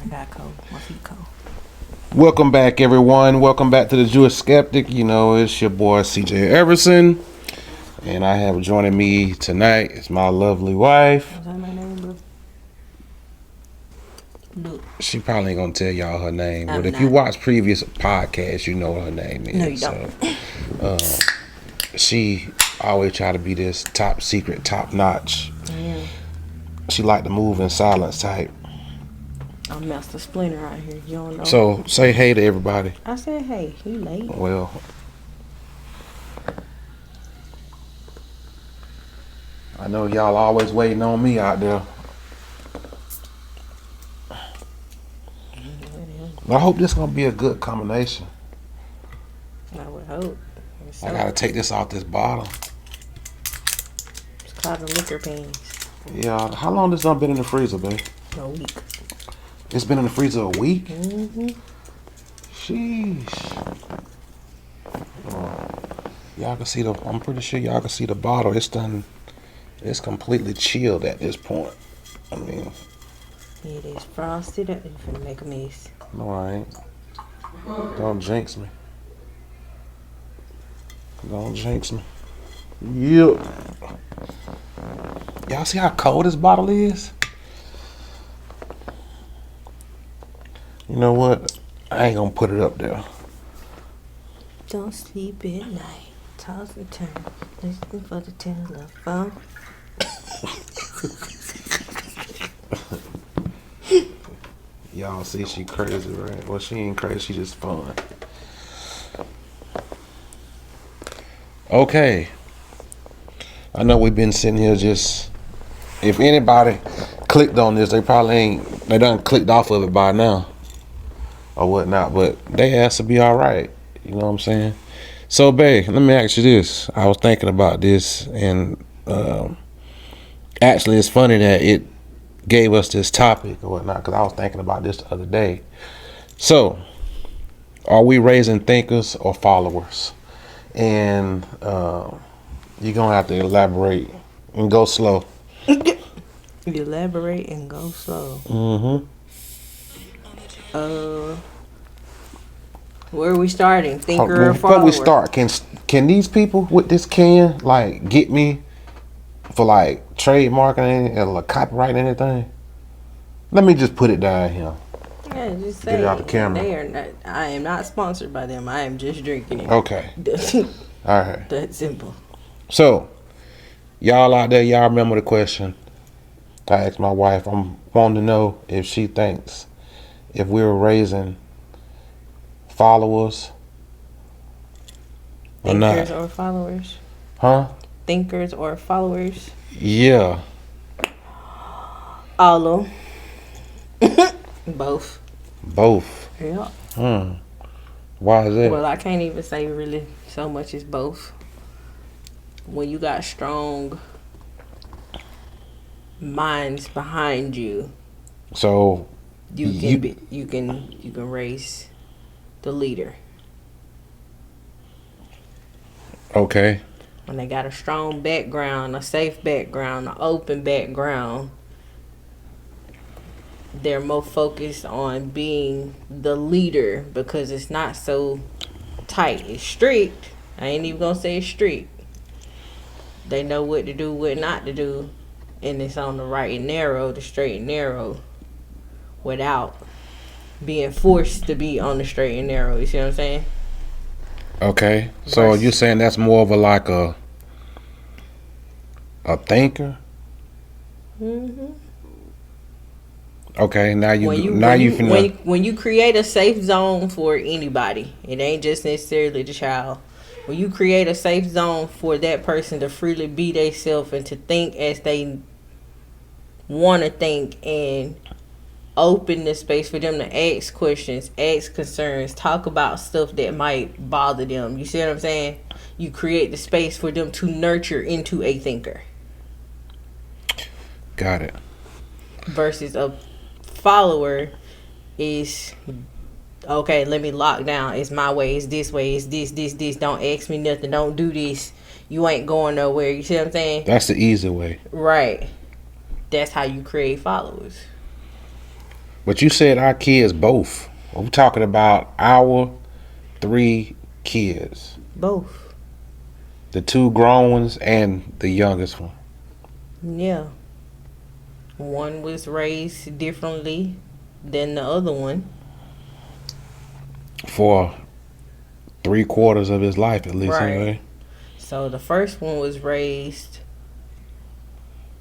I got cold. My feet cold. Welcome back, everyone. Welcome back to the Jewish Skeptic. You know, it's your boy CJ Everson, and I have joining me tonight is my lovely wife. Was that my name, bro? No. She probably ain't gonna tell y'all her name, I'm but if not. you watch previous podcasts, you know what her name is. No, you don't. She always try to be this top secret, top notch. Yeah. She like to move in silence type. I'm Master Splinter out here. You don't know. So say hey to everybody. I said, hey, he late. Well, I know y'all always waiting on me out there. I hope this gonna be a good combination. I would hope. I gotta take this off this bottle. It's called the liquor pains. Yeah, how long this done been in the freezer, babe? A week. It's been in the freezer a week? Mm-hmm. Sheesh. Y'all can see I'm pretty sure y'all can see the bottle. It's completely chilled at this point. I mean. It is frosted up. It's gonna make a mess. No, I ain't. Don't jinx me. Don't jinx me. Yep. Y'all see how cold this bottle is? You know what? I ain't gonna put it up there. Don't sleep at night. Toss and turn. Listen for the telephone. Y'all see she crazy, right? Well, she ain't crazy. She just fun. Okay. I know we've been sitting here just. If anybody clicked on this, they done clicked off of it by now. Or whatnot, but they has to be all right. You know what I'm saying? So, babe, let me ask you this. I was thinking about this, and actually, it's funny that it gave us this topic or whatnot, because I was thinking about this the other day. So, are we raising thinkers or followers? And you're gonna have to elaborate and go slow. Elaborate and go slow. Mm-hmm. Where are we starting? Thinker or follower? Before we start, can these people with this can like get me for like trademarking or like copyright anything? Let me just put it down here. Yeah, just say Get it out the camera. They are not. I am not sponsored by them. I am just drinking it. Okay. All right. That's simple. So, y'all out there, y'all remember the question I asked my wife. I'm wanting to know if she thinks if we were raising followers or Thinkers not. or followers? Huh? Thinkers or followers? Yeah. All of them. Both. Both. Yeah. Why is that? Well, I can't even say really so much as both. When you got strong minds behind you, So you can raise the leader. Okay. When they got a strong background, a safe background, an open background, they're more focused on being the leader because it's not so tight. It's strict. I ain't even gonna say it's strict. They know what to do, what not to do, and it's on the right and narrow, the straight and narrow, without being forced to be on the straight and narrow. You see what I'm saying? Okay. So you're saying that's more of a thinker? Mm-hmm. Okay. When you create a safe zone for anybody, it ain't just necessarily the child. When you create a safe zone for that person to freely be themselves and to think as they want to think, and open the space for them to ask questions, ask concerns, talk about stuff that might bother them. You see what I'm saying? You create the space for them to nurture into a thinker. Got it. Versus a follower is, okay, let me lock down. It's my way. It's this way. It's this. Don't ask me nothing. Don't do this. You ain't going nowhere. You see what I'm saying? That's the easy way. Right. That's how you create followers. But you said our kids both. We're talking about our 3 kids. Both. The 2 grown ones and the youngest one. Yeah. One was raised differently than the other one. For 3/4 of his life, at least, Right. anyway. So the first one was raised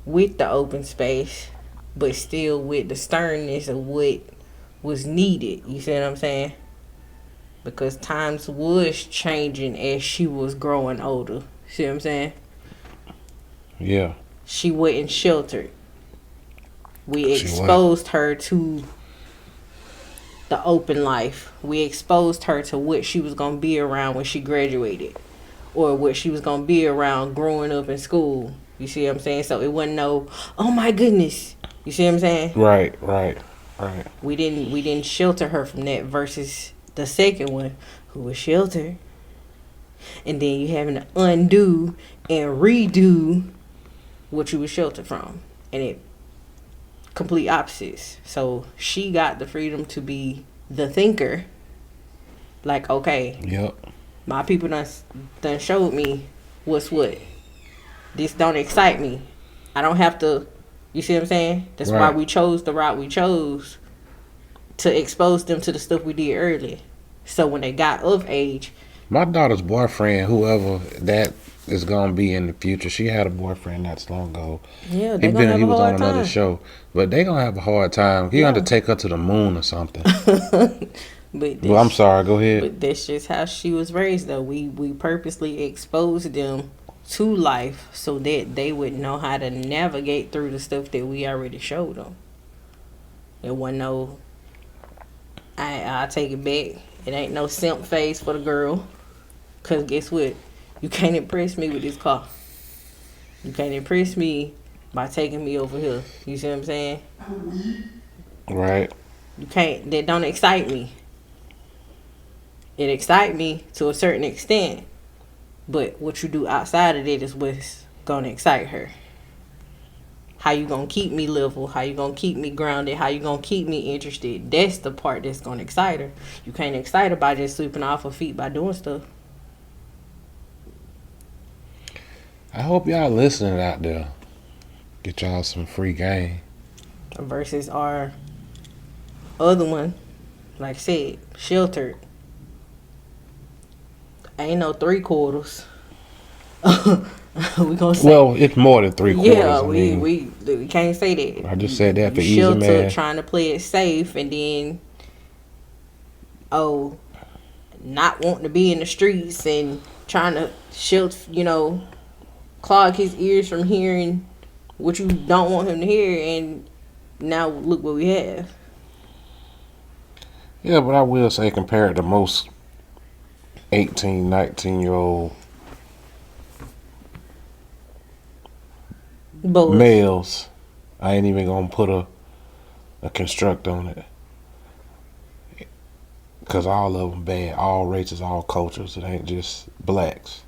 with the open space, but still with the sternness of what was needed. You see what I'm saying? Because times was changing as she was growing older. See what I'm saying? Yeah. She wasn't sheltered. We She exposed her to the open life. We exposed her to what she was going to be around when she graduated, or what she was going to be around growing up in school. You see what I'm saying? So it wasn't no, oh my goodness. You see what I'm saying? Right. We didn't shelter her from that, versus the second one who was sheltered. And then you having to undo and redo what you was sheltered from. And it complete opposites. So she got the freedom to be the thinker. Like, okay, Yep. my people done showed me what's what. This don't excite me. I don't have to, you see what I'm saying? That's Right. why we chose the route we chose, to expose them to the stuff we did early. So when they got of age. My daughter's boyfriend, whoever that is gonna be in the future, she had a boyfriend not so long ago. Yeah, they gonna have He a was on hard another time. show, but they gonna have a hard time. He Yeah. gonna take her to the moon or something. But Well, I'm sorry. Go ahead. But that's just how she was raised, though. We purposely exposed them to life so that they would know how to navigate through the stuff that we already showed them. It wasn't no, I take it back. It ain't no simp phase for the girl. Because guess what? You can't impress me with this car. You can't impress me by taking me over here. You see what I'm saying? Right. You can't. That don't excite me. It excites me to a certain extent. But what you do outside of that is what's going to excite her. How you going to keep me level? How you going to keep me grounded? How you going to keep me interested? That's the part that's going to excite her. You can't excite her by just sweeping off her feet by doing stuff. I hope y'all listening out there. Get y'all some free game. Versus our other one, like I said, sheltered. Ain't no 3/4. We gonna say, Well, it's more than 3/4. yeah, I mean, we can't say that. I just said that for easy Sheltered, math. trying to play it safe, and then not wanting to be in the streets and trying to shelter, clog his ears from hearing what you don't want him to hear, and now look what we have. Yeah, but I will say compared to most 18, 19-year-old Both. males, I ain't even gonna put a construct on it. Because all of them bad. All races, all cultures. It ain't just blacks.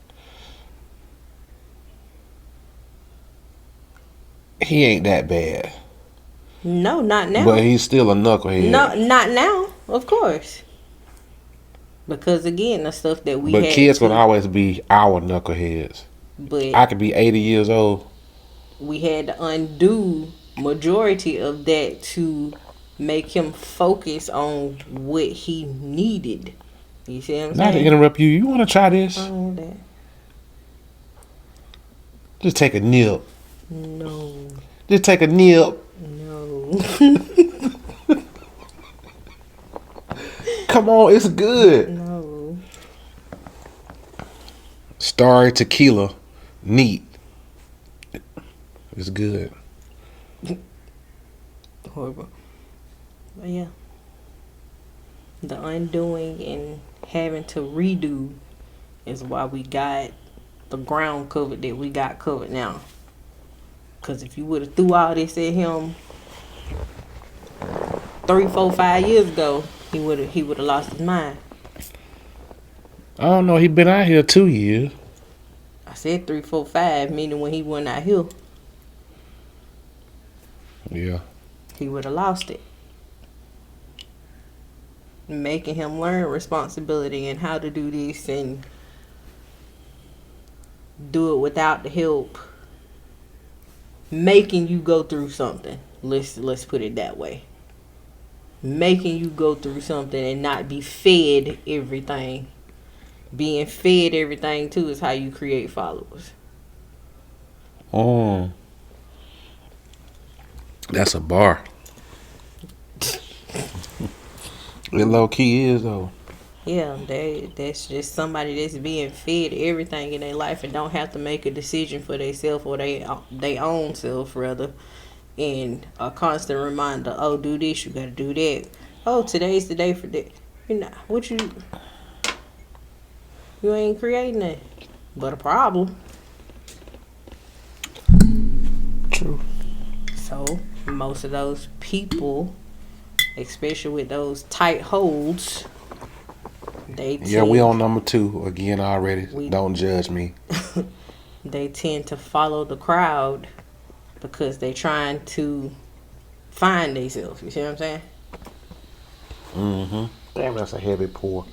He ain't that bad. No, not now. But he's still a knucklehead. No, not now, of course. Because again, the stuff that we But had kids to, gonna always be our knuckleheads. but I could be 80 years old. we had to undo majority of that to make him focus on what he needed. You see what I'm Not to saying? interrupt you. You want to try this? I don't want that. Just take a nip. No. Just take a nip. No. Come on, it's good. No. Starry tequila. Neat. It's good. Horrible. But yeah. The undoing and having to redo is why we got the ground covered that we got covered now. Because if you would have threw all this at him 3, 4, 5 years ago, he would have lost his mind. I don't know. He been out here 2 years. I said 3, 4, 5, meaning when he went out here, Yeah. he would have lost it. making him learn responsibility and how to do this and do it without the help, making you go through something. Let's put it that way. Making you go through something and not be fed everything. Being fed everything too is how you create followers. Oh, that's a bar. It low key is though. Yeah, that's just somebody that's being fed everything in their life and don't have to make a decision for themselves or they own self rather. And a constant reminder, oh, do this, you gotta do that. Oh, today's the day for that. You know, you ain't creating that. But a problem. True. So, most of those people, especially with those tight holds, we on number 2 again already. Don't judge me. They tend to follow the crowd because they trying to find themselves. You see what I'm saying? Mm-hmm. Damn, that's a heavy pour.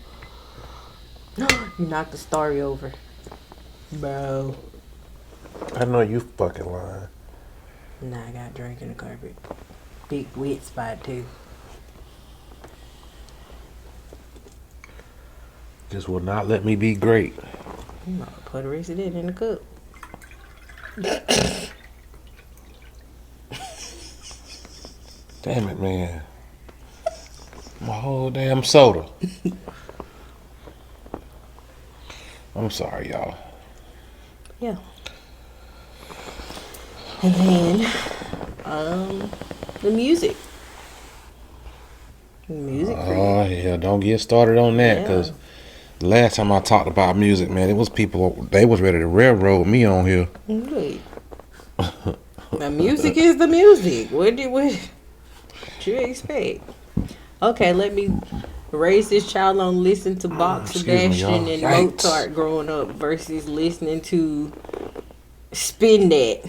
You knocked the story over. Bro. I know you fucking lying. Nah, I got drink in the carpet. Big wet spot too. Just will not let me be great. You know, put the rest of that in the cup. Damn it, man. My whole damn soda. I'm sorry, y'all. Yeah. And then, the music. Oh, yeah, don't get started on that, because last time I talked about music, man, it was people, they was ready to railroad me on here. Wait. Now, music is the music. What you expect? Okay, let me raise this child on listen to Bach, Sebastian, and Mozart growing up versus listening to Spin That.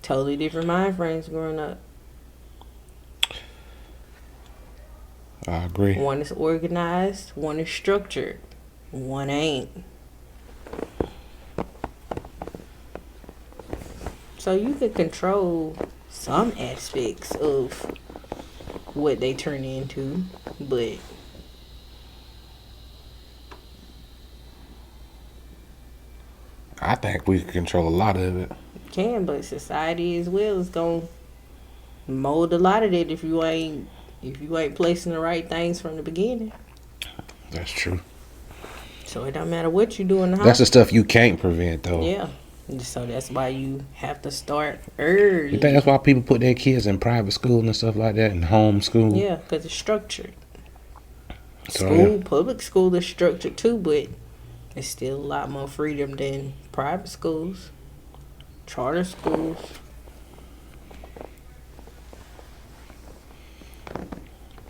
Totally different mind frames growing up. I agree. One is organized, one is structured, one ain't. So you can control some aspects of what they turn into, but I think we can control a lot of it. Can, but society as well is gonna mold a lot of that if you ain't placing the right things from the beginning. That's true. So it don't matter what you do in the house. That's the stuff you can't prevent, though. Yeah. So that's why you have to start early. You think that's why people put their kids in private school and stuff like that, and home school? Yeah, because it's structured. Public school is structured too, but it's still a lot more freedom than private schools, charter schools.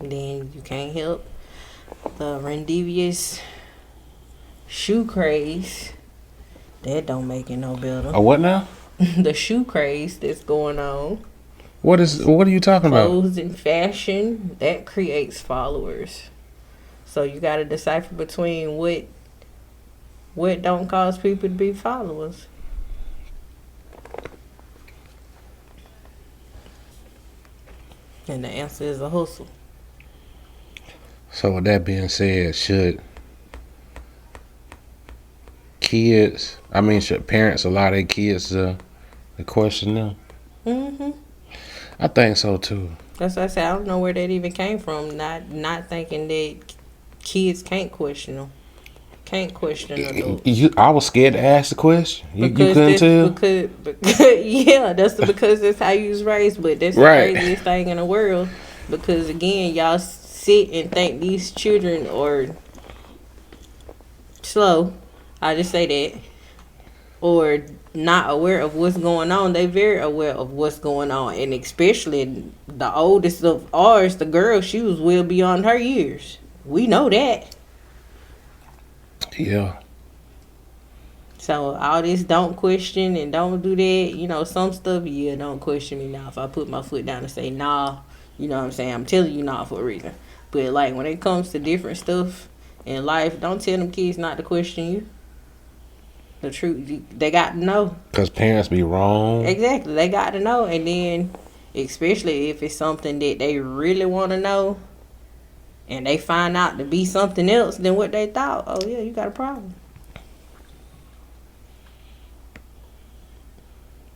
Then you can't help the rendivious shoe craze. That don't make it no better. Oh, what now? The shoe craze that's going on. What are you talking about? Clothes and fashion, that creates followers. So you got to decipher between what don't cause people to be followers. And the answer is a hustle. So with that being said, should parents allow their kids to question them? Mm-hmm. I think so too. That's what I said. I don't know where that even came from. Not thinking that kids can't question them. Can't question adults. I was scared to ask the question. You couldn't tell? Yeah, that's how you was raised. But that's the craziest thing in the world. Because again, y'all sit and think these children are slow. I just say that. Or not aware of what's going on. They very aware of what's going on. And especially the oldest of ours, the girl, she was well beyond her years. We know that. Yeah. So all this don't question and don't do that. Some stuff, don't question me now. If I put my foot down and say, nah, you know what I'm saying? I'm telling you nah for a reason. But like when it comes to different stuff in life, don't tell them kids not to question you. The truth, they got to know. Because parents be wrong. Exactly, they got to know. And then, especially if it's something that they really want to know, and they find out to be something else than what they thought, oh yeah, you got a problem.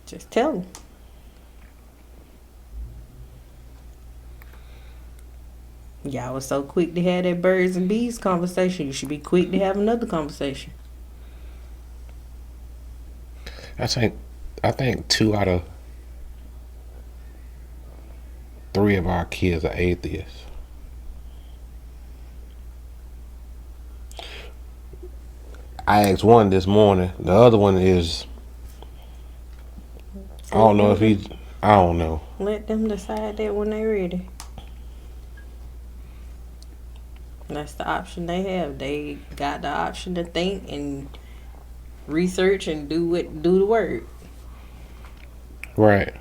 Just tell them. Y'all was so quick to have that birds and bees conversation. You should be quick to have another conversation. I think 2 out of 3 of our kids are atheists. I asked one this morning. The other one is, I don't know. Let them decide that when they're ready. That's the option they have. They got the option to think and research and do the work. Right.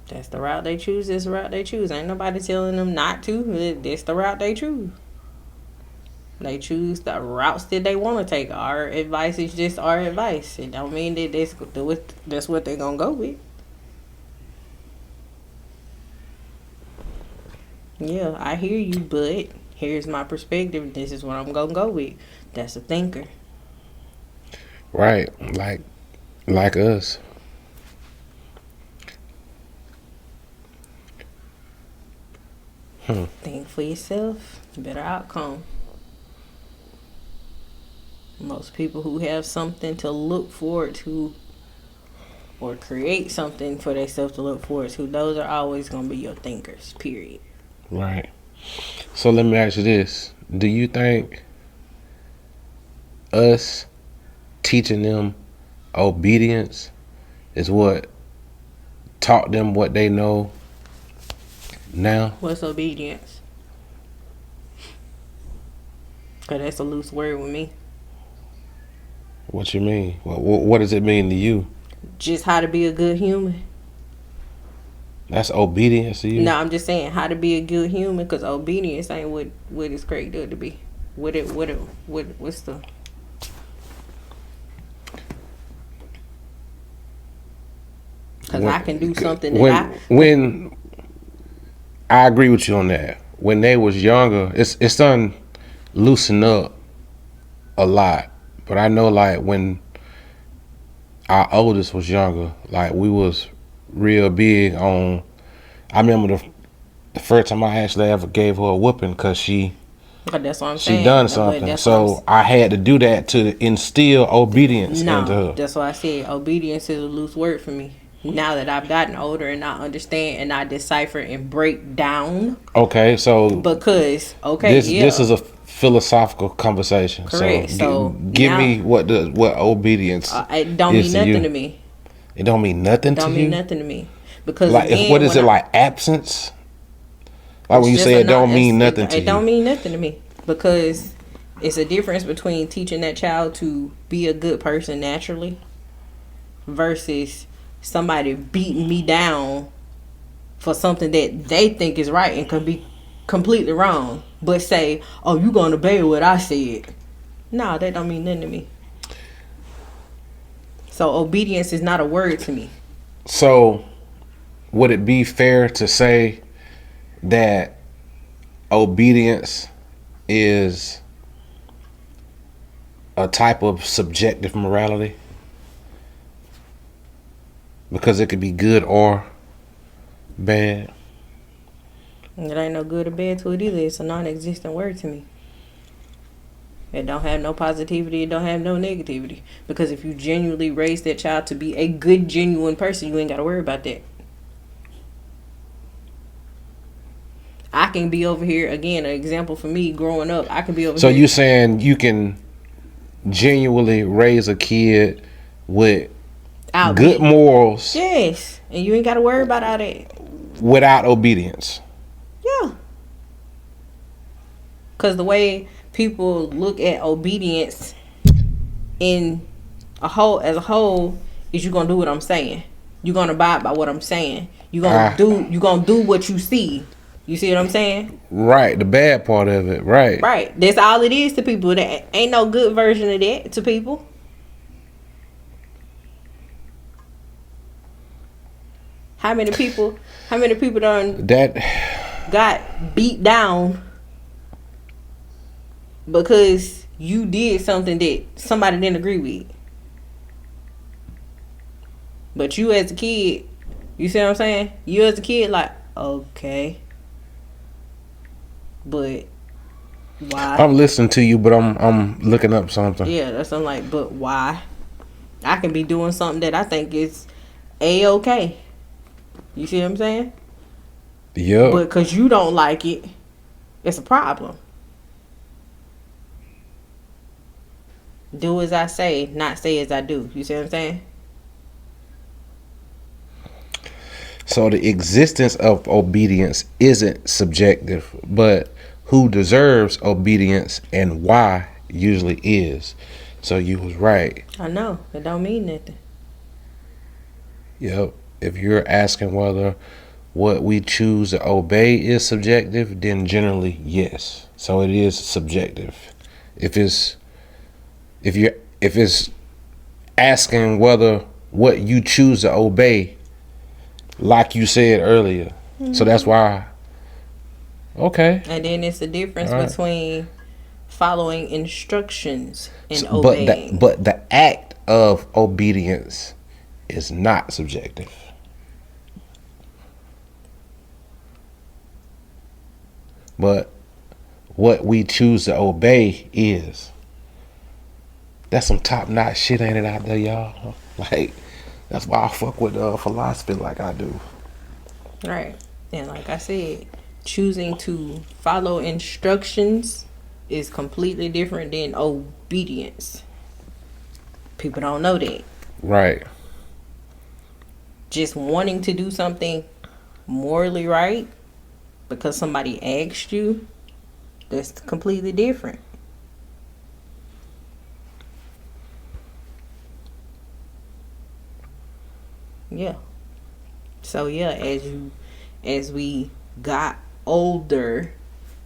That's the route they choose. That's the route they choose. Ain't nobody telling them not to. That's the route they choose. They choose the routes that they want to take. Our advice is just our advice. It don't mean that that's what they're gonna go with. Yeah, I hear you, but here's my perspective. This is what I'm gonna go with. That's a thinker. Right, like us. Think for yourself. Better outcome. Most people who have something to look forward to or create something for themselves to look forward to, those are always going to be your thinkers, period. Right. So let me ask you this. Do you think us teaching them obedience is what taught them what they know now? What's obedience? Because that's a loose word with me. What you mean? What does it mean to you? Just how to be a good human. That's obedience to you? No, I'm just saying how to be a good human, because obedience ain't what it's created to be. What's the... Because I can do something when I agree with you on that. When they was younger, it's done loosen up a lot. But I know, like, when our oldest was younger, like, we was real big on... I remember the first time I actually ever gave her a whooping because that's what I'm saying. She done something. So I had to do that to instill obedience into her. That's why I said obedience is a loose word for me. Now that I've gotten older and I understand and I decipher and break down. Okay, so... Because, This is a philosophical conversation. Correct. So give me what obedience it don't mean nothing to me. It don't mean nothing to you? Don't mean nothing to me. Because like, what is it, like absence? Like when you say it don't mean nothing to you. It don't mean nothing to me. Because it's a difference between teaching that child to be a good person naturally versus somebody beating me down for something that they think is right and could be completely wrong, but say, oh, you gonna obey what I said. No, that don't mean nothing to me. So obedience is not a word to me. So would it be fair to say that obedience is a type of subjective morality? Because it could be good or bad. It ain't no good or bad to it either. It's a non-existent word to me. It don't have no positivity. It don't have no negativity. Because if you genuinely raise that child to be a good, genuine person, you ain't got to worry about that. I can be over here, again, an example for me growing up. I can be over here. So you saying you can genuinely raise a kid with good morals? Yes. And you ain't got to worry about all that. Without obedience? Yeah. Because the way people look at obedience as a whole is you're gonna do what I'm saying. You're gonna abide by what I'm saying. You're gonna do what you see. You see what I'm saying? Right, the bad part of it, right. Right. That's all it is to people. There ain't no good version of that to people. How many people done got beat down because you did something that somebody didn't agree with? But you as a kid, you see what I'm saying? You as a kid, like, okay. But why? I'm listening to you, but I'm looking up something. Yeah, that's I'm like, but why? I can be doing something that I think is A-okay. You see what I'm saying? Yeah. But because you don't like it, it's a problem. Do as I say, not say as I do. You see what I'm saying? So the existence of obedience isn't subjective, but who deserves obedience and why usually is. So you was right. I know. It don't mean nothing. Yep. If you're asking whether what we choose to obey is subjective, then generally yes. So it is subjective. If it's asking whether what you choose to obey, like you said earlier. Mm-hmm. So that's why. Okay. And then it's the difference between following instructions and obeying. But the act of obedience is not subjective. But what we choose to obey is. That's some top-notch shit, ain't it, out there, y'all? Like, that's why I fuck with philosophy like I do. Right. And like I said, choosing to follow instructions is completely different than obedience. People don't know that. Right. Just wanting to do something morally right because somebody asked you, that's completely different. Yeah. So yeah, as we got older,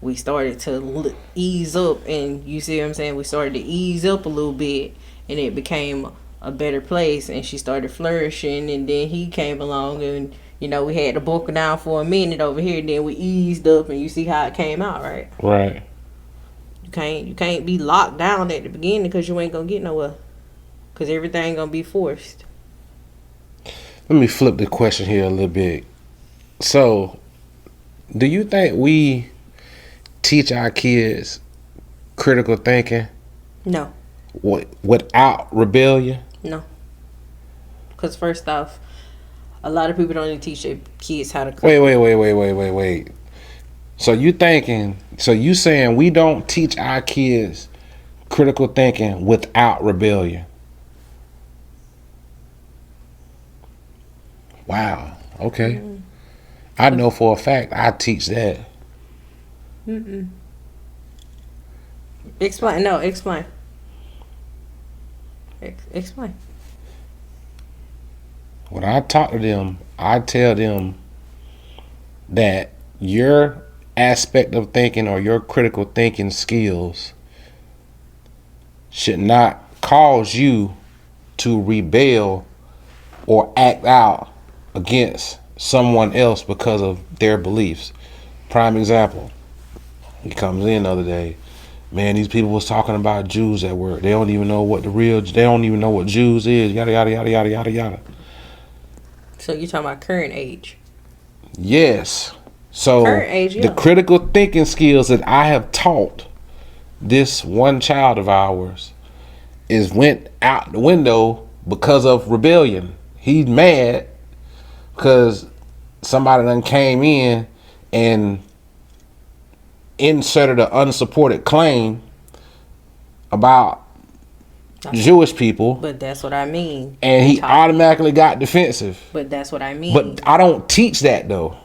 we started to ease up, and you see what I'm saying? We started to ease up a little bit, and it became a better place, and she started flourishing, and then he came along, and you know, we had to buckle down for a minute over here, and then we eased up, and you see how it came out, right? Right. You can't be locked down at the beginning because you ain't gonna get nowhere, because everything gonna be forced. Let me flip the question here a little bit. So, do you think we teach our kids critical thinking? No. Without rebellion? No. Because first off, a lot of people don't even teach their kids how to cook. Wait. So you saying we don't teach our kids critical thinking without rebellion? Wow. Okay. Mm-hmm. I know for a fact I teach that. Mm-mm. Explain. No, explain. Explain. When I talk to them, I tell them that your aspect of thinking or your critical thinking skills should not cause you to rebel or act out against someone else because of their beliefs. Prime example, he comes in the other day, man, these people was talking about Jews at work. They don't even know what Jews is, yada yada yada yada yada yada. So you're talking about current age? Yes. So current age, yeah. The critical thinking skills that I have taught this one child of ours went out the window because of rebellion. He's mad because somebody done came in and inserted an unsupported claim about Jewish people. But that's what I mean. And he automatically got defensive. But that's what I mean. But I don't teach that though.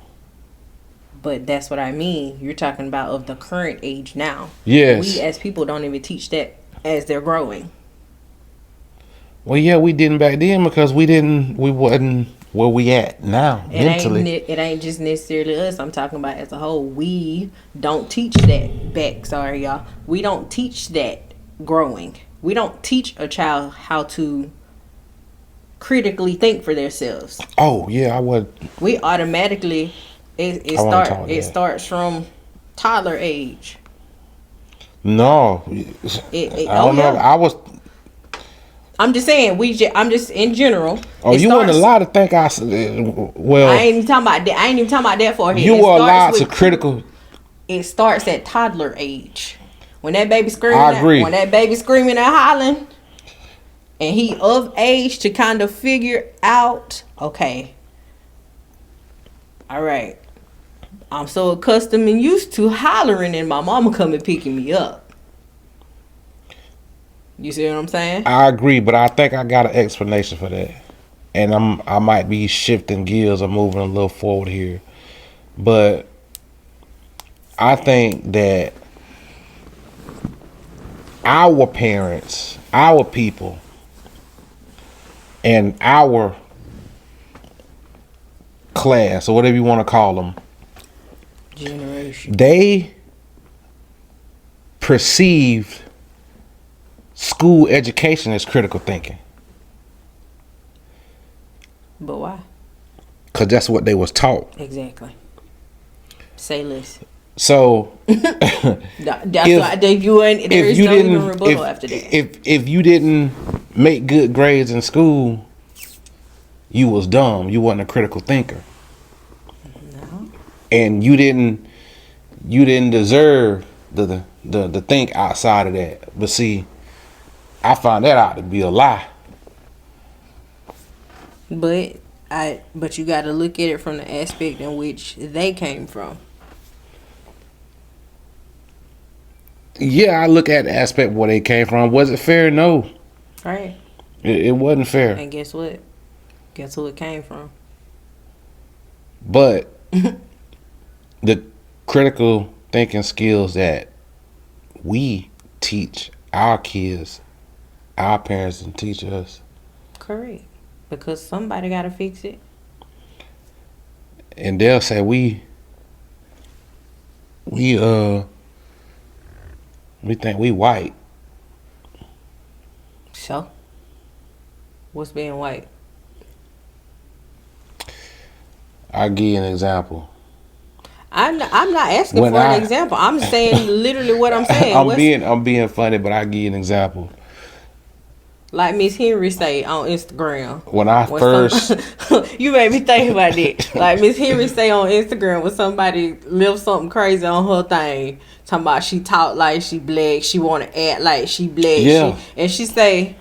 But that's what I mean. You're talking about of the current age now. Yes. We as people don't even teach that as they're growing. Well, yeah, we didn't back then because we wasn't where we at now mentally. It ain't just necessarily us. I'm talking about as a whole. We don't teach that back. Sorry, y'all. We don't teach that growing. We don't teach a child how to critically think for themselves. Oh yeah, I would. We automatically it starts from toddler age. No, I don't know. I'm just saying. I'm just in general. Oh, you weren't allowed to think. Well, I ain't even talking about that. I ain't even talking about that for here. You were allowed to critical. It starts at toddler age. When that baby screaming, I agree. When that baby screaming and hollering, and he of age to kind of figure out, okay, all right, I'm so accustomed and used to hollering and my mama coming picking me up. You see what I'm saying? I agree, but I think I got an explanation for that. And I might be shifting gears or moving a little forward here. But I think that our parents, our people, and our class, or whatever you want to call them, generation, they perceived school education as critical thinking. But why? Because that's what they was taught. Exactly. Say less. So if you didn't make good grades in school, you was dumb. You wasn't a critical thinker. No. And you didn't deserve the think outside of that. But see, I find that out to be a lie. But you got to look at it from the aspect in which they came from. Yeah, I look at the aspect where they came from. Was it fair? No. Right. It wasn't fair. And guess what? Guess who it came from? But the critical thinking skills that we teach our kids, our parents and teach us. Correct. Because somebody got to fix it. And they'll say we think we white. So, what's being white? I'll give you an example. I'm not asking for an example. I'm saying literally what I'm saying. I'm being funny, but I'll give you an example. Like Miss Henry say on Instagram. You made me think about that. Like Miss Henry say on Instagram when somebody lives something crazy on her thing, talking about she talk like she black, she want to act like she black. Yeah. And she say,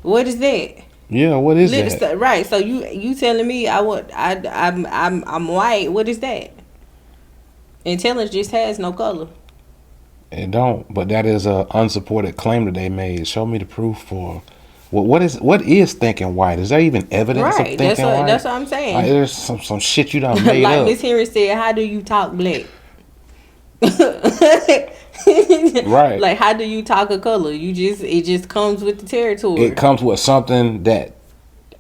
"What is that?" Yeah, what is that? Right. So you telling me I'm white? What is that? Intelligence just has no color. It don't. But that is a unsupported claim that they made. Show me the proof for. What is thinking white? Is there even evidence of thinking white? That's what I'm saying. Like, there's some shit you done made like up. Miss Henry said, how do you talk black? Right. Like, how do you talk a color? It just comes with the territory. It comes with something that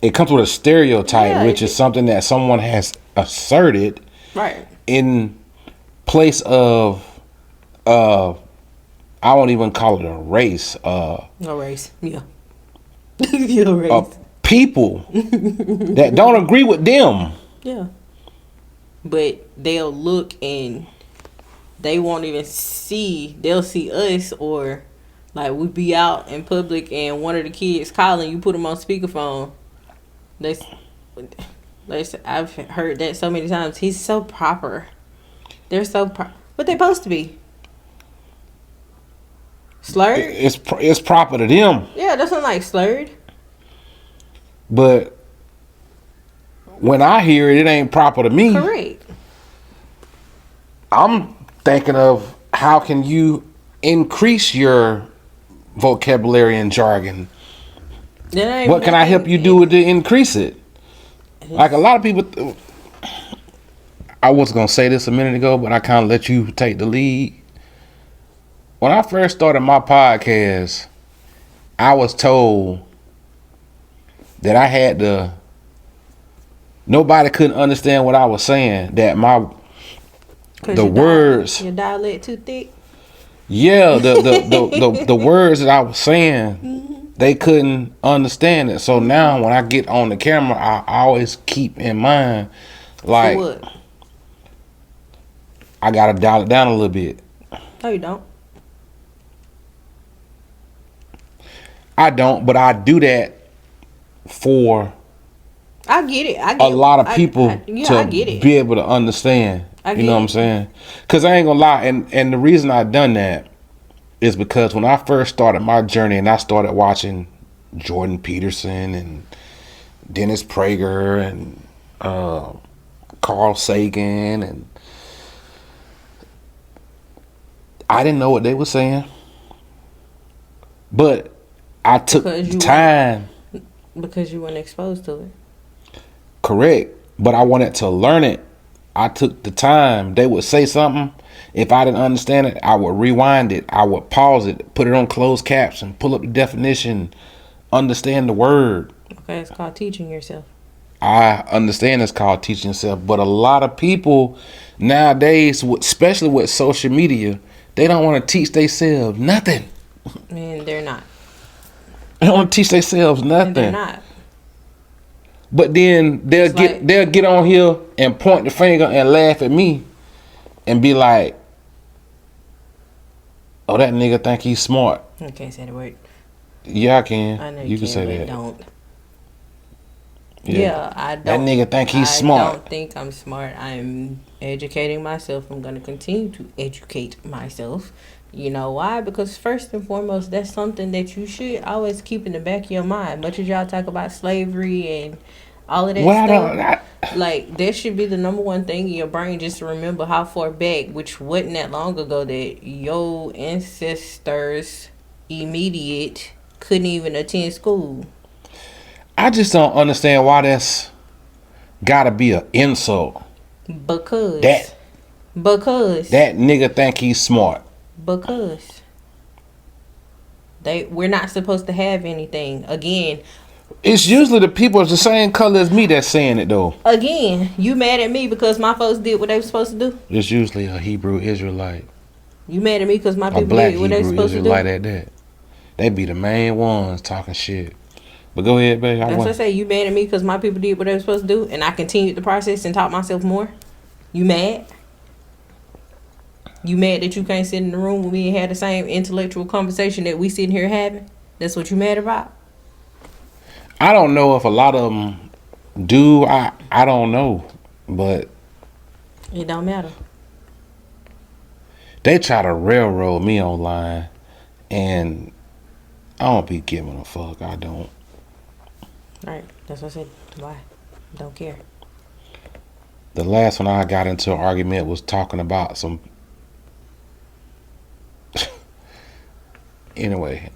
it comes with a stereotype, which is something that someone has asserted, right, in place of I won't even call it a race. A race, yeah. People that don't agree with them. Yeah. But they'll look and they won't even see. They'll see us, or like we be out in public and one of the kids calling, you put them on speakerphone. I've heard that so many times. He's so proper. They're so what they supposed to be? Slurred? It's proper to them. Yeah, that's not like slurred. But when I hear it, it ain't proper to me. Correct. I'm thinking of how can you increase your vocabulary and jargon. What can I help you do to increase it? Like a lot of people, I was going to say this a minute ago, but I kind of let you take the lead. When I first started my podcast, I was told that I had to Nobody couldn't understand what I was saying. That the words, your dialect too thick. Yeah, the words that I was saying, they couldn't understand it. So now when I get on the camera, I always keep in mind, like, for what? I gotta dial it down a little bit. No, you don't. I don't, but I do that for I get it. I get a lot of people I get it. be able to understand. You know what I'm saying? Because I ain't gonna lie, and the reason I done that is because when I first started my journey and I started watching Jordan Peterson and Dennis Prager and Carl Sagan, and I didn't know what they were saying, but I took time. Because you weren't exposed to it. Correct. But I wanted to learn it. I took the time. They would say something. If I didn't understand it, I would rewind it. I would pause it, put it on closed caption, pull up the definition, understand the word. Okay, it's called teaching yourself. I understand it's called teaching yourself. But a lot of people nowadays, especially with social media, they don't want to teach themselves nothing. And they're not. They don't want to teach themselves nothing. And they're not. But then they'll get on here and point the finger and laugh at me and be like, "Oh, that nigga think he's smart." I can't say the word. Yeah, I can. I know you can say that. Don't. Yeah, I don't. That nigga think he's smart. I don't think I'm smart. I'm educating myself. I'm going to continue to educate myself. You know why? Because first and foremost, that's something that you should always keep in the back of your mind. Much as y'all talk about slavery and all of that stuff, like, that should be the number one thing in your brain, just to remember how far back, which wasn't that long ago, that your ancestors immediate couldn't even attend school. I just don't understand why that's gotta be an insult. Because that nigga think he's smart. Because we're not supposed to have anything. Again, it's usually the people the same color as me that's saying it though. Again, you mad at me because my folks did what they were supposed to do? It's usually a Hebrew Israelite. You mad at me because my people did what they were supposed to do? Like that. They be the main ones talking shit. But go ahead, babe. That's what I say. You mad at me because my people did what they were supposed to do, and I continued the process and taught myself more? You mad? You mad that you can't sit in the room with me and have the same intellectual conversation that we sitting here having? That's what you mad about? I don't know if a lot of them do. I don't know, but it don't matter. They try to railroad me online, and I don't be giving a fuck. I don't. Right. That's what I said. Why? Don't care. The last one I got into an argument was talking about some. Anyway,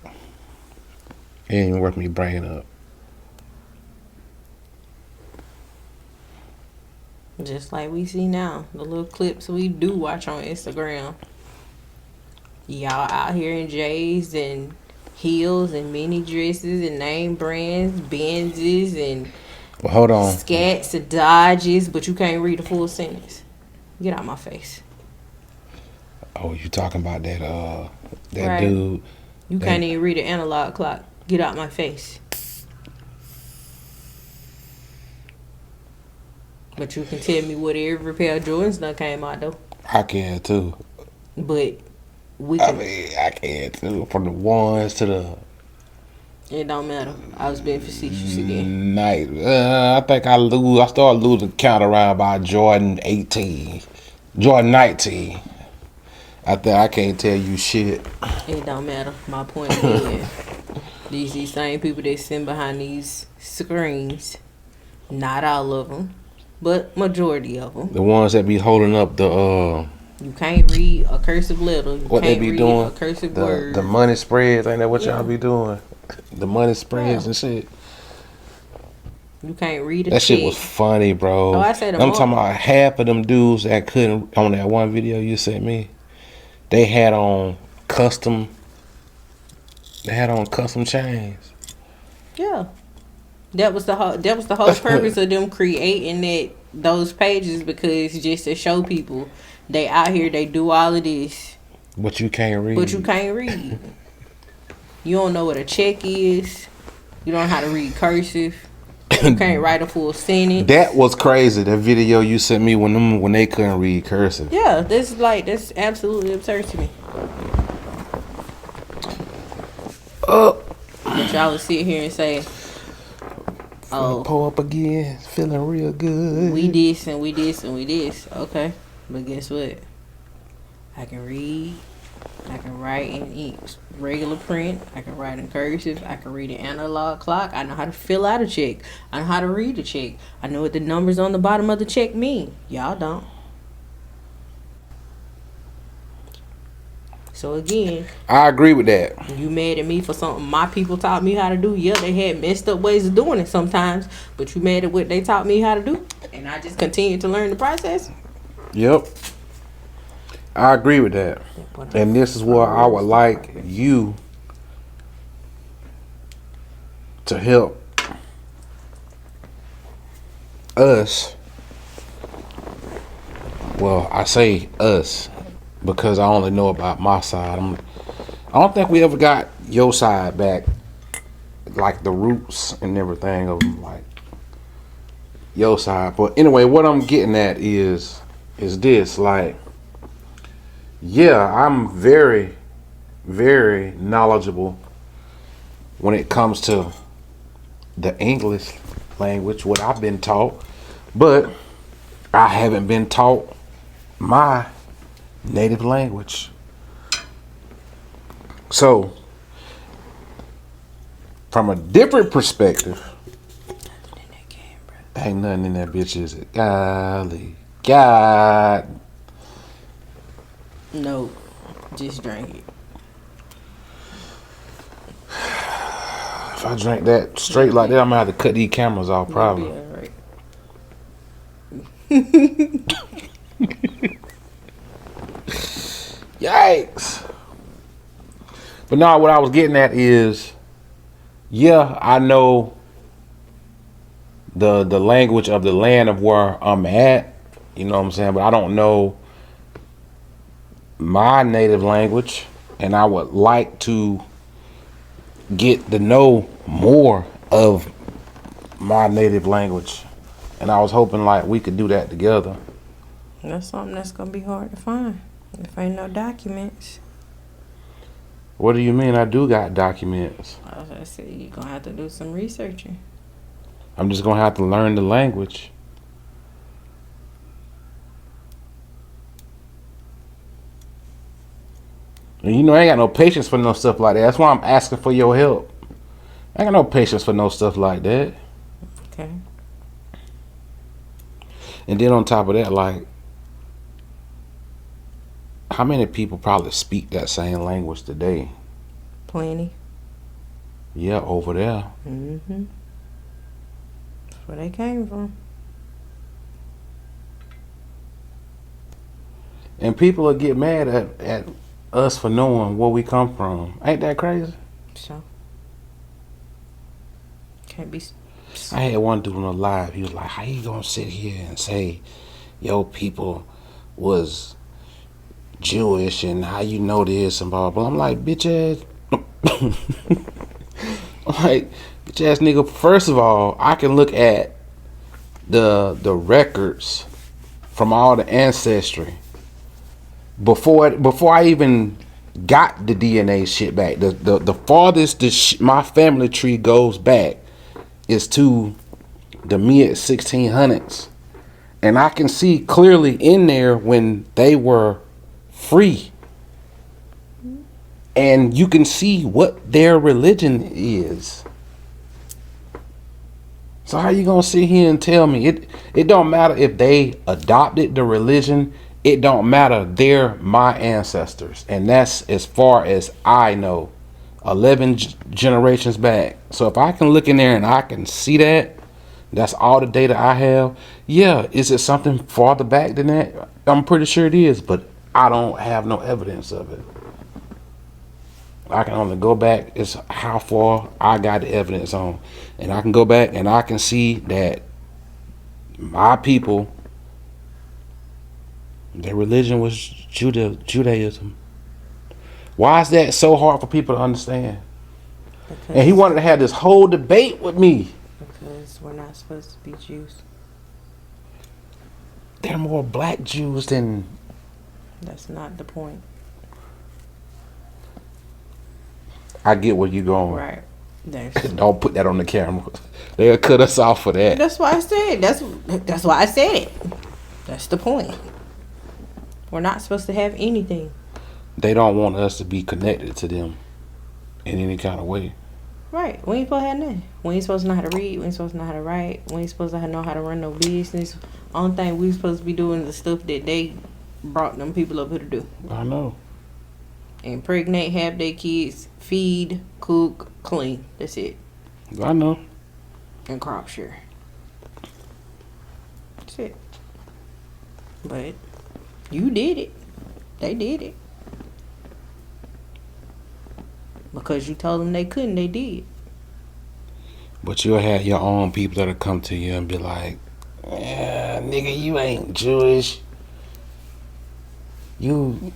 it ain't even worth me bringing up. Just like we see now, the little clips we do watch on Instagram. Y'all out here in J's and heels and mini dresses and name brands, Benzes and hold on, Scats and Dodges, but you can't read the full sentence. Get out my face. Oh, you talking about that right. Dude? You can't even read an analog clock. Get out my face. But you can tell me what every pair of Jordans done came out though. I can too. But I can too. From the ones to the. It don't matter. I was being facetious again. Night. I think I started losing count around by Jordan 18, Jordan 19. I think I can't tell you shit. It don't matter. My point is, these same people that sit behind these screens, not all of them, but majority of them. The ones that be holding up the. You can't read a cursive letter. You what can't they be read doing? A cursive word. The money spreads. Ain't that what y'all be doing? The money spreads and shit. You can't read that shit was funny, bro. Oh, I said I'm talking about half of them dudes that couldn't on that one video you sent me. They had on custom chains. Yeah. That was the whole purpose of them creating those pages, because just to show people they out here, they do all of this, but you can't read. You don't know what a check is. You don't know how to read cursive. You can't write a full sentence. That was crazy. That video you sent me when they couldn't read cursive. Yeah, that's absolutely absurd to me. But y'all would sit here and say, "Oh, pull up again, feeling real good. We this and we this and we this." Okay, but guess what? I can read. I can write in regular print. I can write in cursive. I can read an analog clock. I know how to fill out a check. I know how to read a check. I know what the numbers on the bottom of the check mean. Y'all don't. So again, I agree with that. You mad at me for something my people taught me how to do? Yeah, they had messed up ways of doing it sometimes, but you mad at what they taught me how to do, and I just continue to learn the process. Yep, I agree with that. And this is where I would like you to help us. Well, I say us because I only know about my side. I don't think we ever got your side back, like the roots and everything of like your side. But anyway, what I'm getting at is this, like, yeah, I'm very, very knowledgeable when it comes to the English language, what I've been taught, but I haven't been taught my native language. So, from a different perspective, ain't nothing in that bitch, is it? Golly, God. No, just drink it. If I drink that straight like that, I'm gonna have to cut these cameras off, probably. All right. Yikes. But no, what I was getting at is, yeah, I know the language of the land of where I'm at, you know what I'm saying, but I don't know my native language, and I would like to get to know more of my native language, and I was hoping like we could do that together. That's something that's gonna be hard to find if ain't no documents. What do you mean? I do got documents. I said you're gonna have to do some researching. I'm just gonna have to learn the language. And you know, I ain't got no patience for no stuff like that. That's why I'm asking for your help. I ain't got no patience for no stuff like that. Okay. And then on top of that, like, how many people probably speak that same language today? Plenty. Yeah, over there. Mm-hmm. That's where they came from. And people will get mad at us for knowing where we come from. Ain't that crazy? So. Can't be. I had one dude on the live. He was like, how you gonna sit here and say your people was Jewish and how you know this and blah, blah, blah. I'm like, bitch ass. I'm like, bitch ass nigga, first of all, I can look at the records from all the ancestry before I even got the DNA shit back. The farthest my family tree goes back is to the mid 1600s, and I can see clearly in there when they were free, and you can see what their religion is. So how you gonna sit here and tell me it don't matter if they adopted the religion? It don't matter. They're my ancestors, and that's as far as I know, 11 generations back. So if I can look in there and I can see that, that's all the data I have. Yeah, is it something farther back than that? I'm pretty sure it is, but I don't have no evidence of it. I can only go back is how far I got the evidence on. And I can go back and I can see that my people, their religion was Judaism. Why is that so hard for people to understand? Because and he wanted to have this whole debate with me. Because we're not supposed to be Jews. They're more black Jews than... That's not the point. I get where you're going. Right. Don't put that on the camera. They'll cut us off for that. That's why I said. That's why I said it. That's the point. We're not supposed to have anything. They don't want us to be connected to them in any kind of way. Right. We ain't supposed to have nothing. We ain't supposed to know how to read. We ain't supposed to know how to write. We ain't supposed to know how to run no business. Only thing we supposed to be doing is the stuff that they brought them people up here to do. I know. Impregnate, have their kids, feed, cook, clean. That's it. I know. And crop share. That's it. But you did it. They did it. Because you told them they couldn't, they did. But you'll have your own people that'll come to you and be like, yeah, nigga, you ain't Jewish. You...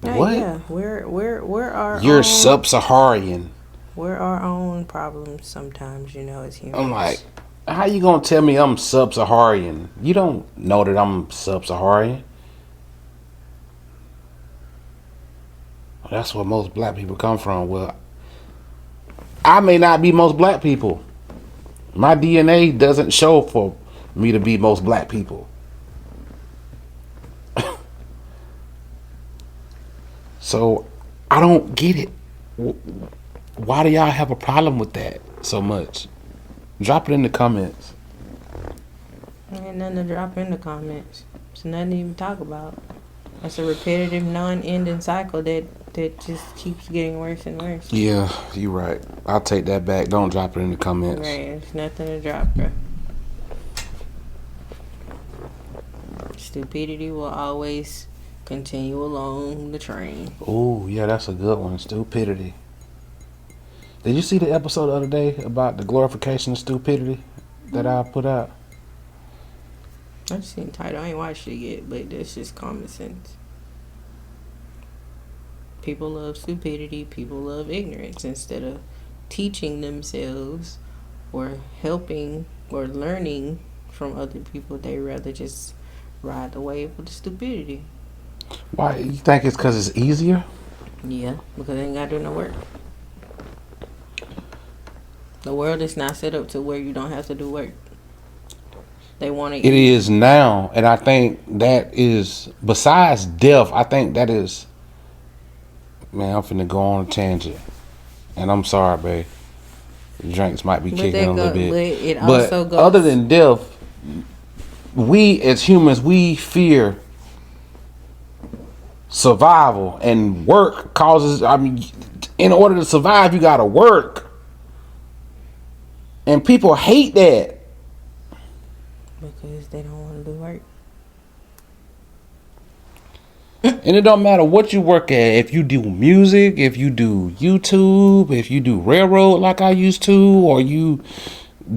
What? Yeah, we're our You're own, sub-Saharan. We're our own problems sometimes, as humans. I'm like, how you gonna tell me I'm sub-Saharan? You don't know that I'm sub-Saharan. That's where most black people come from. Well, I may not be most black people. My DNA doesn't show for me to be most black people. So, I don't get it. Why do y'all have a problem with that so much? Drop it in the comments. Ain't nothing to drop in the comments. It's nothing to even talk about. It's a repetitive, non-ending cycle that just keeps getting worse and worse. Yeah, you're right. I'll take that back. Don't drop it in the comments. Right, there's nothing to drop, bro. Stupidity will always continue along the train. Oh, yeah, that's a good one. Stupidity. Did you see the episode the other day about the glorification of stupidity that I put out? I just seen the title. I ain't watched it yet, but that's just common sense. People love stupidity. People love ignorance. Instead of teaching themselves or helping or learning from other people, they rather just ride the wave of the stupidity. Why? You think it's because it's easier? Yeah, because they ain't got to do no work. The world is not set up to where you don't have to do work. They want to. It is now, and I think that is, besides death, I think that is, man, I'm finna go on a tangent. And I'm sorry, babe. The drinks might be kicking a little bit. But other than death, we as humans, we fear survival, and work causes, in order to survive, you gotta work. And people hate that. Because they don't want to do work. And it don't matter what you work at. If you do music, if you do YouTube, if you do railroad like I used to, or you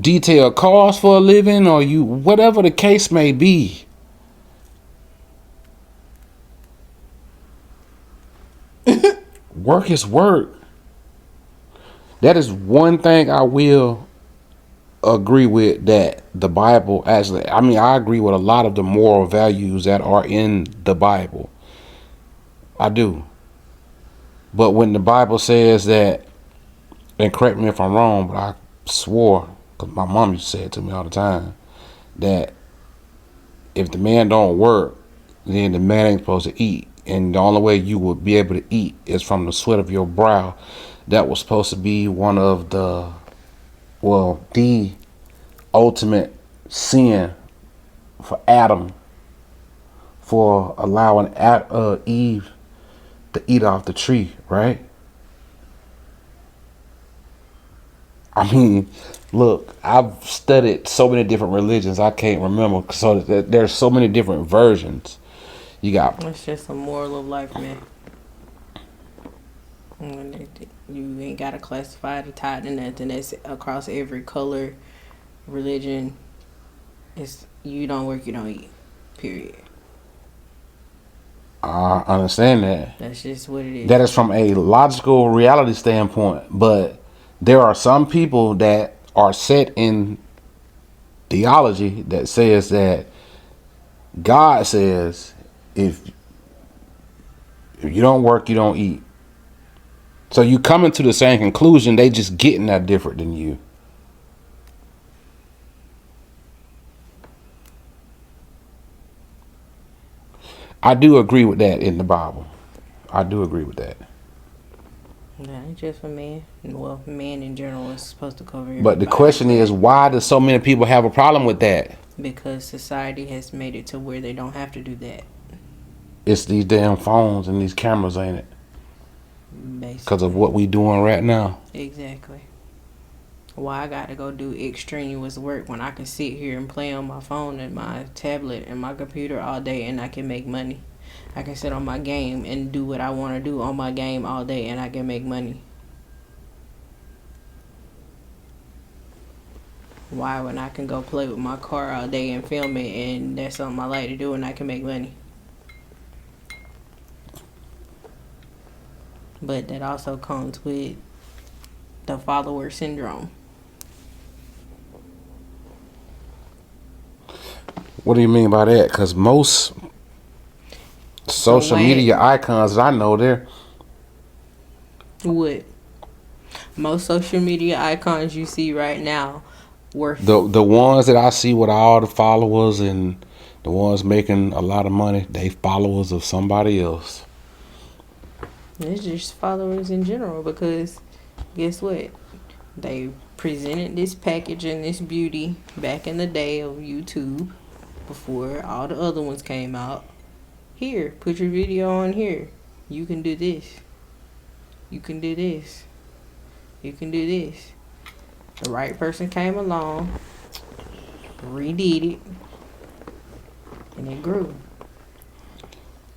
detail cars for a living, or you, whatever the case may be. Work is work. That is one thing I will agree with, that the Bible actually, I agree with a lot of the moral values that are in the Bible. I do. But when the Bible says that, and correct me if I'm wrong, but I swore, because my mom used to say it to me all the time, that if the man don't work, then the man ain't supposed to eat. And the only way you would be able to eat is from the sweat of your brow. That was supposed to be one of the ultimate sin for Adam, for allowing Eve to eat off the tree, right? Look, I've studied so many different religions, I can't remember. So there's so many different versions. You got... It's just a moral of life, man. You ain't gotta classify the tithe and nothing. That's across every color, religion. It's you don't work, you don't eat. Period. I understand that. That's just what it is. That is from a logical reality standpoint, but there are some people that are set in theology that says that God says if you don't work, you don't eat. So you coming to the same conclusion, they just getting that different than you. I do agree with that in the Bible. I do agree with that. That ain't just for men. Well, men in general is supposed to cover everybody. But the question is, why do so many people have a problem with that? Because society has made it to where they don't have to do that. It's these damn phones and these cameras, ain't it? Because of what we doing right now. Exactly. Why I got to go do extraneous work when I can sit here and play on my phone and my tablet and my computer all day and I can make money. I can sit on my game and do what I want to do on my game all day and I can make money. Why when I can go play with my car all day and film it and that's something I like to do and I can make money? But that also comes with the follower syndrome. What do you mean by that? Because most social media icons I know, they're... What? Most social media icons you see right now were... The ones that I see with all the followers and the ones making a lot of money, they followers of somebody else. It's just followers in general because guess what? They presented this package and this beauty back in the day of YouTube before all the other ones came out. Here, put your video on here. You can do this. You can do this. You can do this. The right person came along, redid it, and it grew.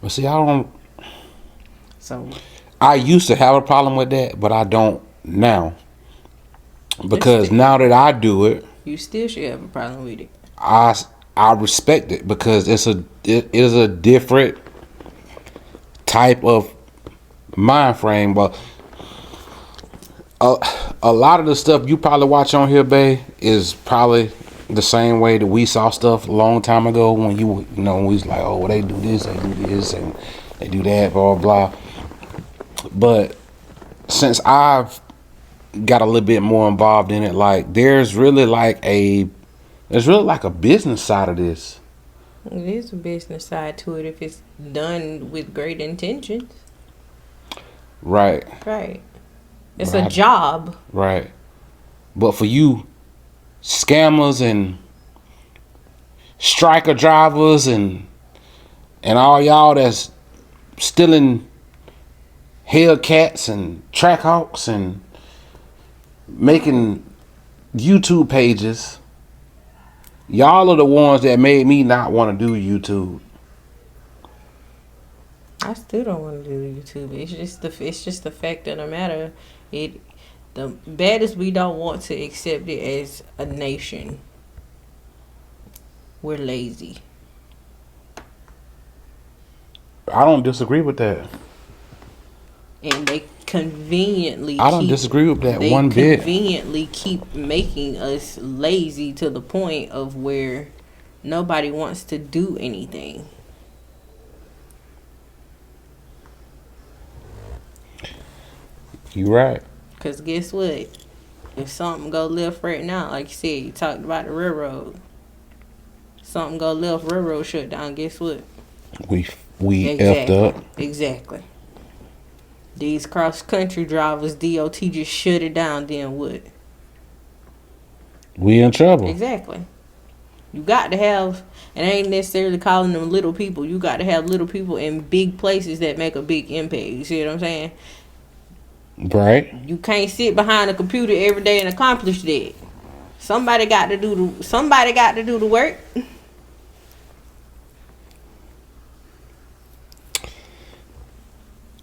But see, I don't... So... I used to have a problem with that, but I don't now. Because now that I do it... You still should have a problem with it. I respect it because it is a different type of mind frame. But a lot of the stuff you probably watch on here, babe, is probably the same way that we saw stuff a long time ago when you know when we was like, oh, well, they do this, and they do that, blah blah. But since I've got a little bit more involved in it, like there's really like a business side of this. It is a business side to it if it's done with great intentions. Right. Right. It's a job. Right. But for you scammers and striker drivers and all y'all that's stealing Hellcats and Trackhawks and making YouTube pages, y'all are the ones that made me not want to do YouTube. I still don't want to do YouTube. It's just the fact of the matter. The baddest we don't want to accept it as a nation. We're lazy. I don't disagree with that. And they conveniently I don't disagree with that one bit. They conveniently keep making us lazy to the point of where nobody wants to do anything. You right. Because guess what? If something go left right now, like you said, you talked about the railroad. Something go left, railroad shut down, guess what? We effed up. Exactly. These cross-country drivers, DOT just shut it down, then what? We in trouble. Exactly. You got to have, and I ain't necessarily calling them little people. You got to have little people in big places that make a big impact. You see what I'm saying? Right. You can't sit behind a computer every day and accomplish that. Somebody got to do the work.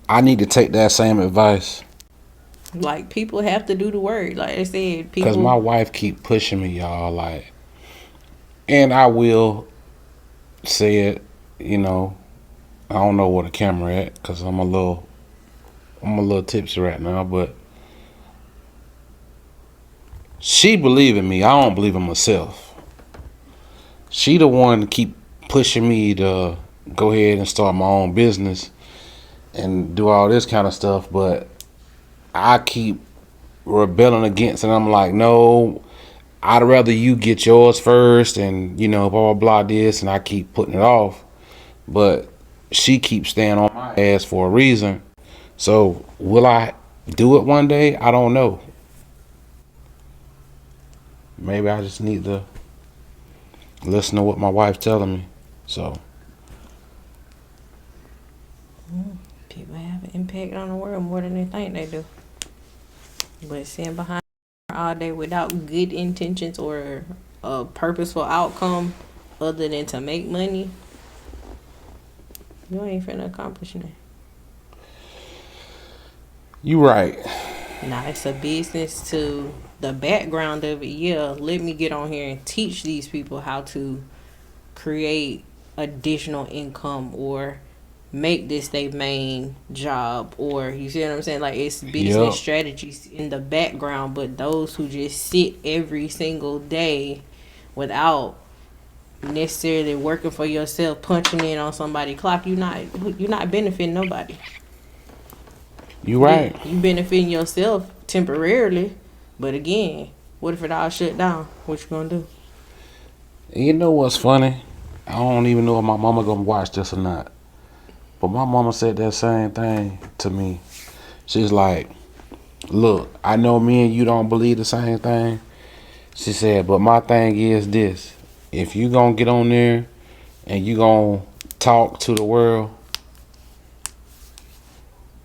I need to take that same advice Like, people have to do the work. Like I said, Because people. my wife keep pushing me, y'all. Like, and I will say it, you know, I don't know where the camera at because I'm a little tipsy right now, but she believe in me. I don't believe in myself. She the one to keep pushing me to go ahead and start my own business and do all this kind of stuff, but I keep rebelling against it. And I'm like, no, I'd rather you get yours first and, you know, blah, blah, blah, this, and I keep putting it off. But she keeps staying on my ass for a reason. So will I do it one day? I don't know. Maybe I just need to listen to what my wife's telling me. So People have an impact on the world more than they think they do. But sitting behind all day without good intentions or a purposeful outcome other than to make money, you ain't finna accomplish nothing. you right. Now, it's a business to the background of it. Yeah, let me get on here and teach these people how to create additional income or make this their main job, or you see what I'm saying? Like, it's business Yep. strategies in the background, but those who just sit every single day without necessarily working for yourself, punching in on somebody's clock, you're not benefiting nobody. You right. You benefiting yourself temporarily, but again, what if it all shut down? What you gonna do? You know what's funny? I don't even know if my mama gonna watch this or not. But my mama said that same thing to me. She's like, look, I know me and you don't believe the same thing. She said, but my thing is this. If you gonna get on there and you gonna talk to the world,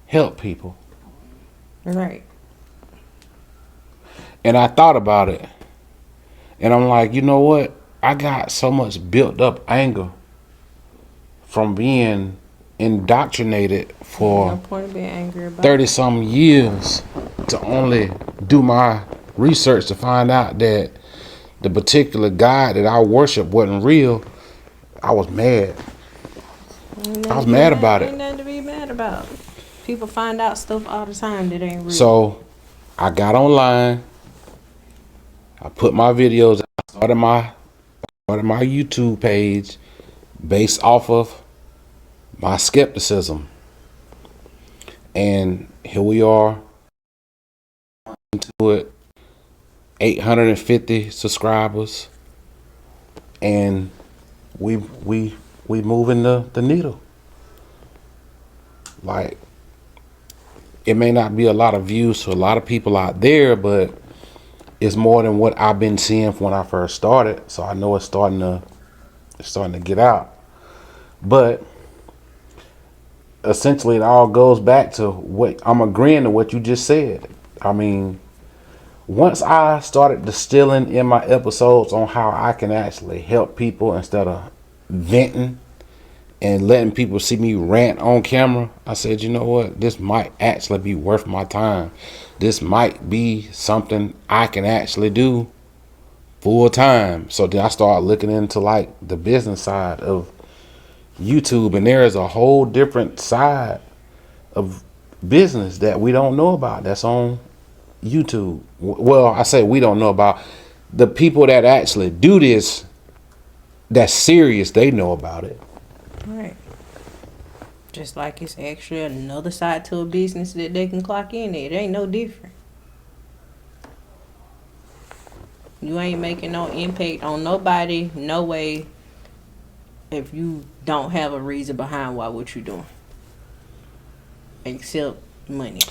help people. Right. And I thought about it. And I'm like, you know what? I got so much built up anger from being indoctrinated No for point of being angry about 30 some years to only do my research to find out that the particular God that I worship wasn't real. I was mad. I was mad about it. Ain't nothing to be mad about. People find out stuff all the time that ain't real. So I got online. I put my videos. I started my YouTube page based off of my skepticism. And here we are into it. 850 subscribers. And we moving the needle. Like, it may not be a lot of views to a lot of people out there, but it's more than what I've been seeing when I first started. So I know it's starting to get out. But essentially, it all goes back to what I'm agreeing to what you just said. I mean, once I started distilling in my episodes on how I can actually help people instead of venting and letting people see me rant on camera, I said, you know what? This might actually be worth my time. This might be something I can actually do full time. So then I started looking into like the business side of YouTube, and there is a whole different side of business that we don't know about that's on YouTube. Well, I say we don't know about. The people that actually do this, that's serious, they know about it. Right. Just like it's actually another side to a business that they can clock in at. It ain't no different. You ain't making no impact on nobody, no way, if you don't have a reason behind why what you're doing. Except money.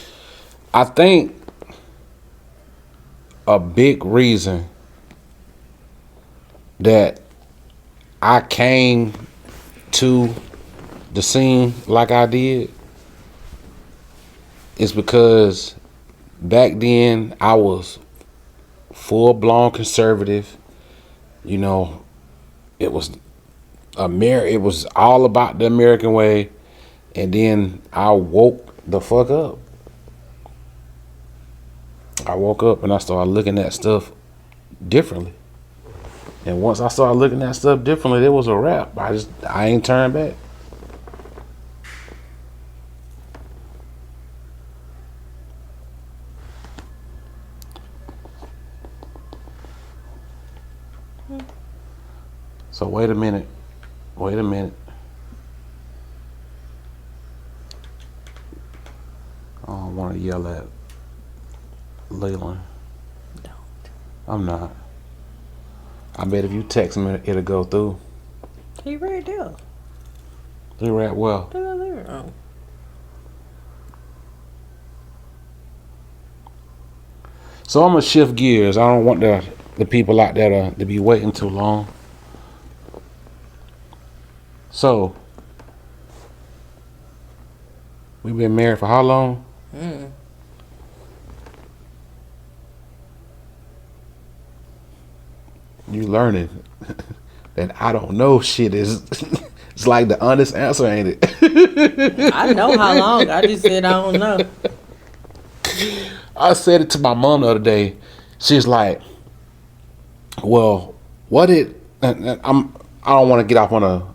I think a big reason that I came to the scene like I did is because back then I was full-blown conservative. You know, it was all about the American way, and then I woke the fuck up. I woke up and I started looking at stuff differently. And once I started looking at stuff differently, it was a wrap. I ain't turned back. So wait a minute. I don't want to yell at Leland. Don't. I'm not. I bet if you text him, it'll go through. He right there. He right well. Oh. So I'm gonna shift gears. I don't want the people out there to be waiting too long. So we've been married for how long? You learning that I don't know shit is it's like the honest answer, ain't it? I know how long. I just said I don't know. I said it to my mom the other day. She's like, well, I don't want to get off on a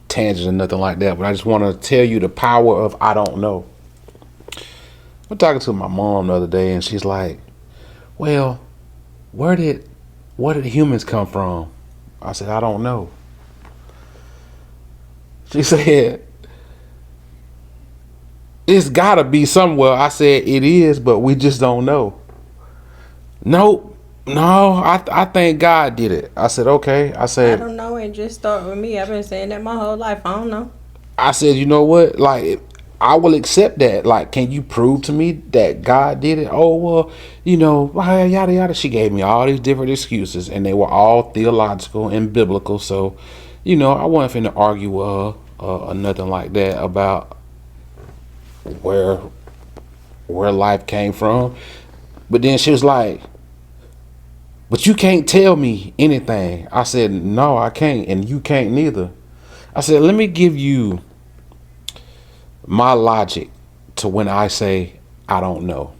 tangent or nothing like that, but I just want to tell you the power of I don't know. I'm talking to my mom the other day, and she's like, well, where did humans come from? I said, I don't know. She said, it's gotta be somewhere. I said, it is, but we just don't know. Nope. No, I think God did it. I said, okay. I said, I don't know. It just started with me. I've been saying that my whole life. I don't know. I said, you know what? Like, I will accept that. Like, can you prove to me that God did it? Oh, well, yada, yada. She gave me all these different excuses, and they were all theological and biblical. So, I wasn't finna argue with her or nothing like that about where life came from. But then she was like, but you can't tell me anything. I said, no, I can't, and you can't neither. I said, let me give you my logic to when I say I don't know.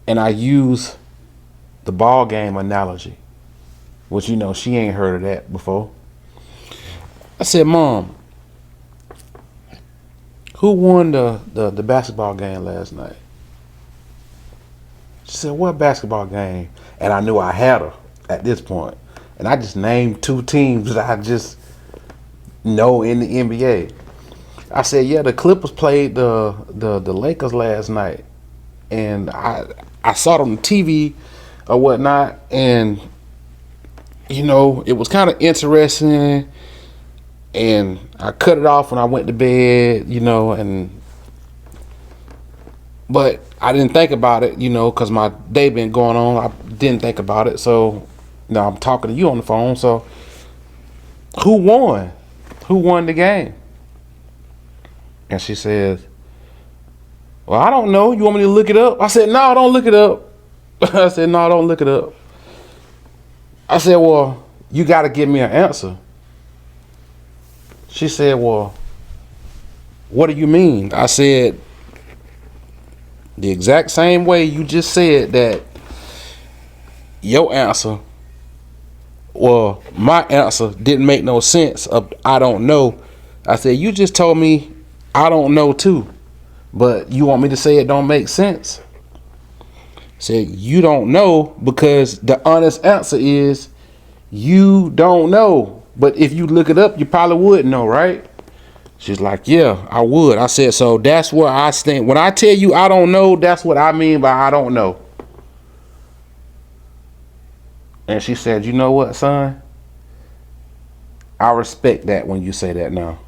And I use the ball game analogy, which she ain't heard of that before. I said, Mom, who won the basketball game last night? She said, what basketball game? And I knew I had her at this point. And I just named two teams that I just know in the NBA. I said, yeah, the Clippers played the Lakers last night. And I saw it on the TV or whatnot. And, it was kind of interesting. And I cut it off when I went to bed, but I didn't think about it, because my day been going on. I didn't think about it. So now I'm talking to you on the phone. So who won? Who won the game? And she says, well, I don't know. You want me to look it up? I said, no, don't look it up. I said, no, don't look it up. I said, well, you got to give me an answer. She said, well, what do you mean? I said, the exact same way you just said that your answer, well, my answer didn't make no sense of I don't know. I said, you just told me I don't know too, but you want me to say it don't make sense? I said, you don't know because the honest answer is you don't know. But if you look it up, you probably would know, right? She's like, yeah, I would. I said, so that's where I stand. When I tell you I don't know, that's what I mean by I don't know. And she said, you know what, son? I respect that when you say that now.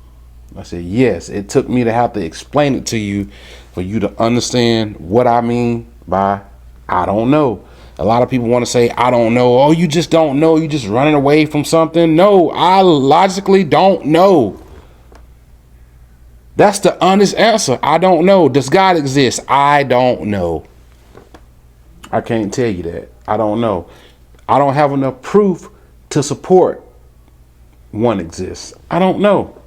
I said, yes, it took me to have to explain it to you for you to understand what I mean by I don't know. A lot of people want to say, I don't know. Oh, you just don't know. You just running away from something. No, I logically don't know. That's the honest answer. I don't know. Does God exist? I don't know. I can't tell you that. I don't know. I don't have enough proof to support one exists. I don't know.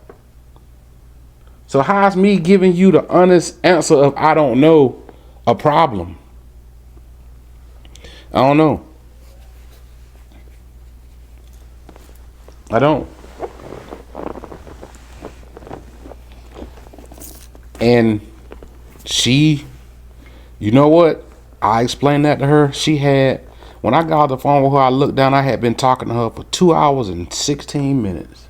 So how's me giving you the honest answer of I don't know a problem? I don't know. I don't. And she, you know what? I explained that to her. She had, when I got off the phone with her, I looked down, I had been talking to her for 2 hours and 16 minutes.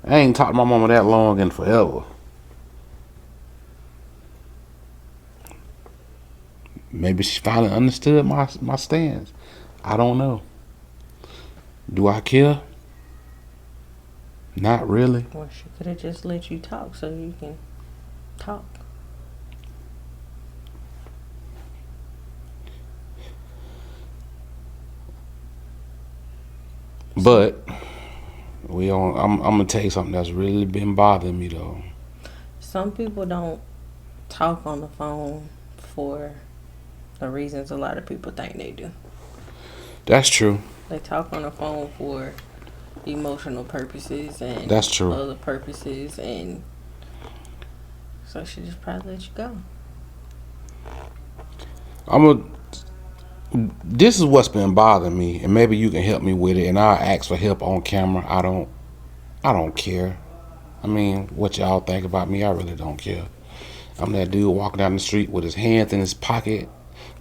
I ain't talked to my mama that long in forever. Maybe she finally understood my stance. I don't know. Do I care? Not really. Or she could have just let you talk so you can talk. But I'm gonna tell you something that's really been bothering me though. Some people don't talk on the phone for the reasons a lot of people think they do. That's true. They talk on the phone for emotional purposes and that's true. Other purposes, and so she just probably let you go. This is what's been bothering me, and maybe you can help me with it, and I'll ask for help on camera. I don't care. I mean, what y'all think about me, I really don't care. I'm that dude walking down the street with his hands in his pocket,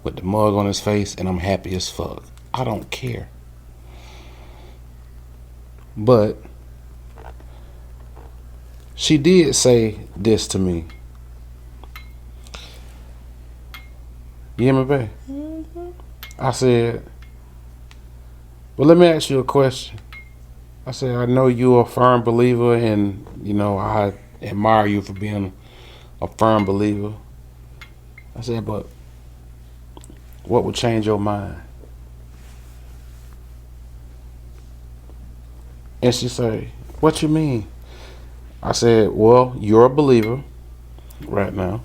with the mug on his face, and I'm happy as fuck. I don't care. But she did say this to me. You hear me, babe? Mm-hmm. I said, well, let me ask you a question. I said, I know you're a firm believer, and, I admire you for being a firm believer. I said, but what would change your mind? And she said, what you mean? I said, well, you're a believer right now.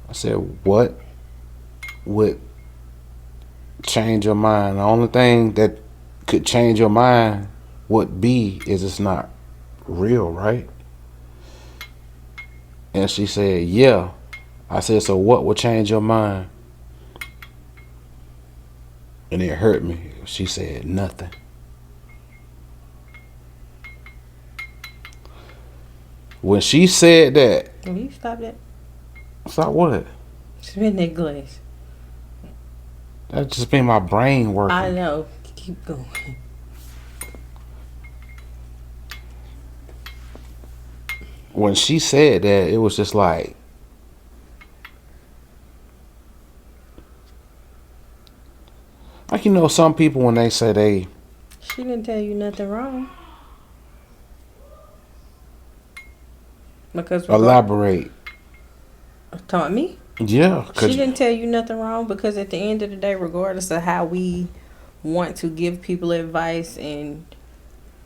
I said, what would change your mind? The only thing that could change your mind would be is it's not real, right? And she said, yeah. I said, so what would change your mind? And it hurt me. She said, nothing. When she said that, will you stop that? Stop what? Spin that glass. That just been my brain working. I know. Keep going. When she said that, it was just like, some people when they say she didn't tell you nothing wrong. Because elaborate. Taught me? Yeah. She didn't tell you nothing wrong, because at the end of the day, regardless of how we want to give people advice and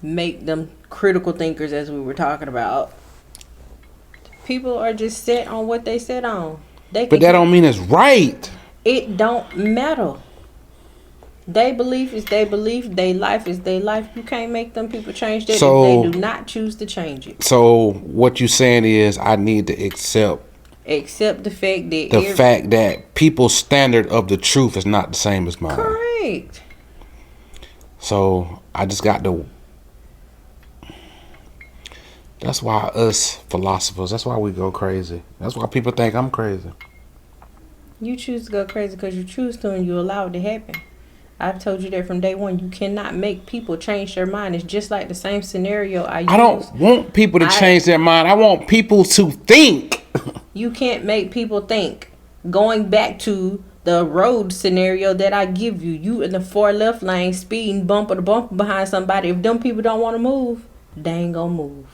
make them critical thinkers, as we were talking about, people are just set on what they set on. But that don't mean it's right. It don't matter. They belief is their belief. Their life is their life. You can't make them people change that if they do not choose to change it. So what you saying is I need to accept the fact that people's standard of the truth is not the same as mine. Correct. So I just got to. That's why us philosophers, that's why we go crazy. That's why people think I'm crazy. You choose to go crazy because you choose to, and you allow it to happen. I've told you that from day one. You cannot make people change their mind. It's just like the same scenario I don't want people to change their mind. I want people to think. You can't make people think. Going back to the road scenario that I give you. You in the far left lane speeding bumper to bumper behind somebody. If them people don't want to move, they ain't gonna move.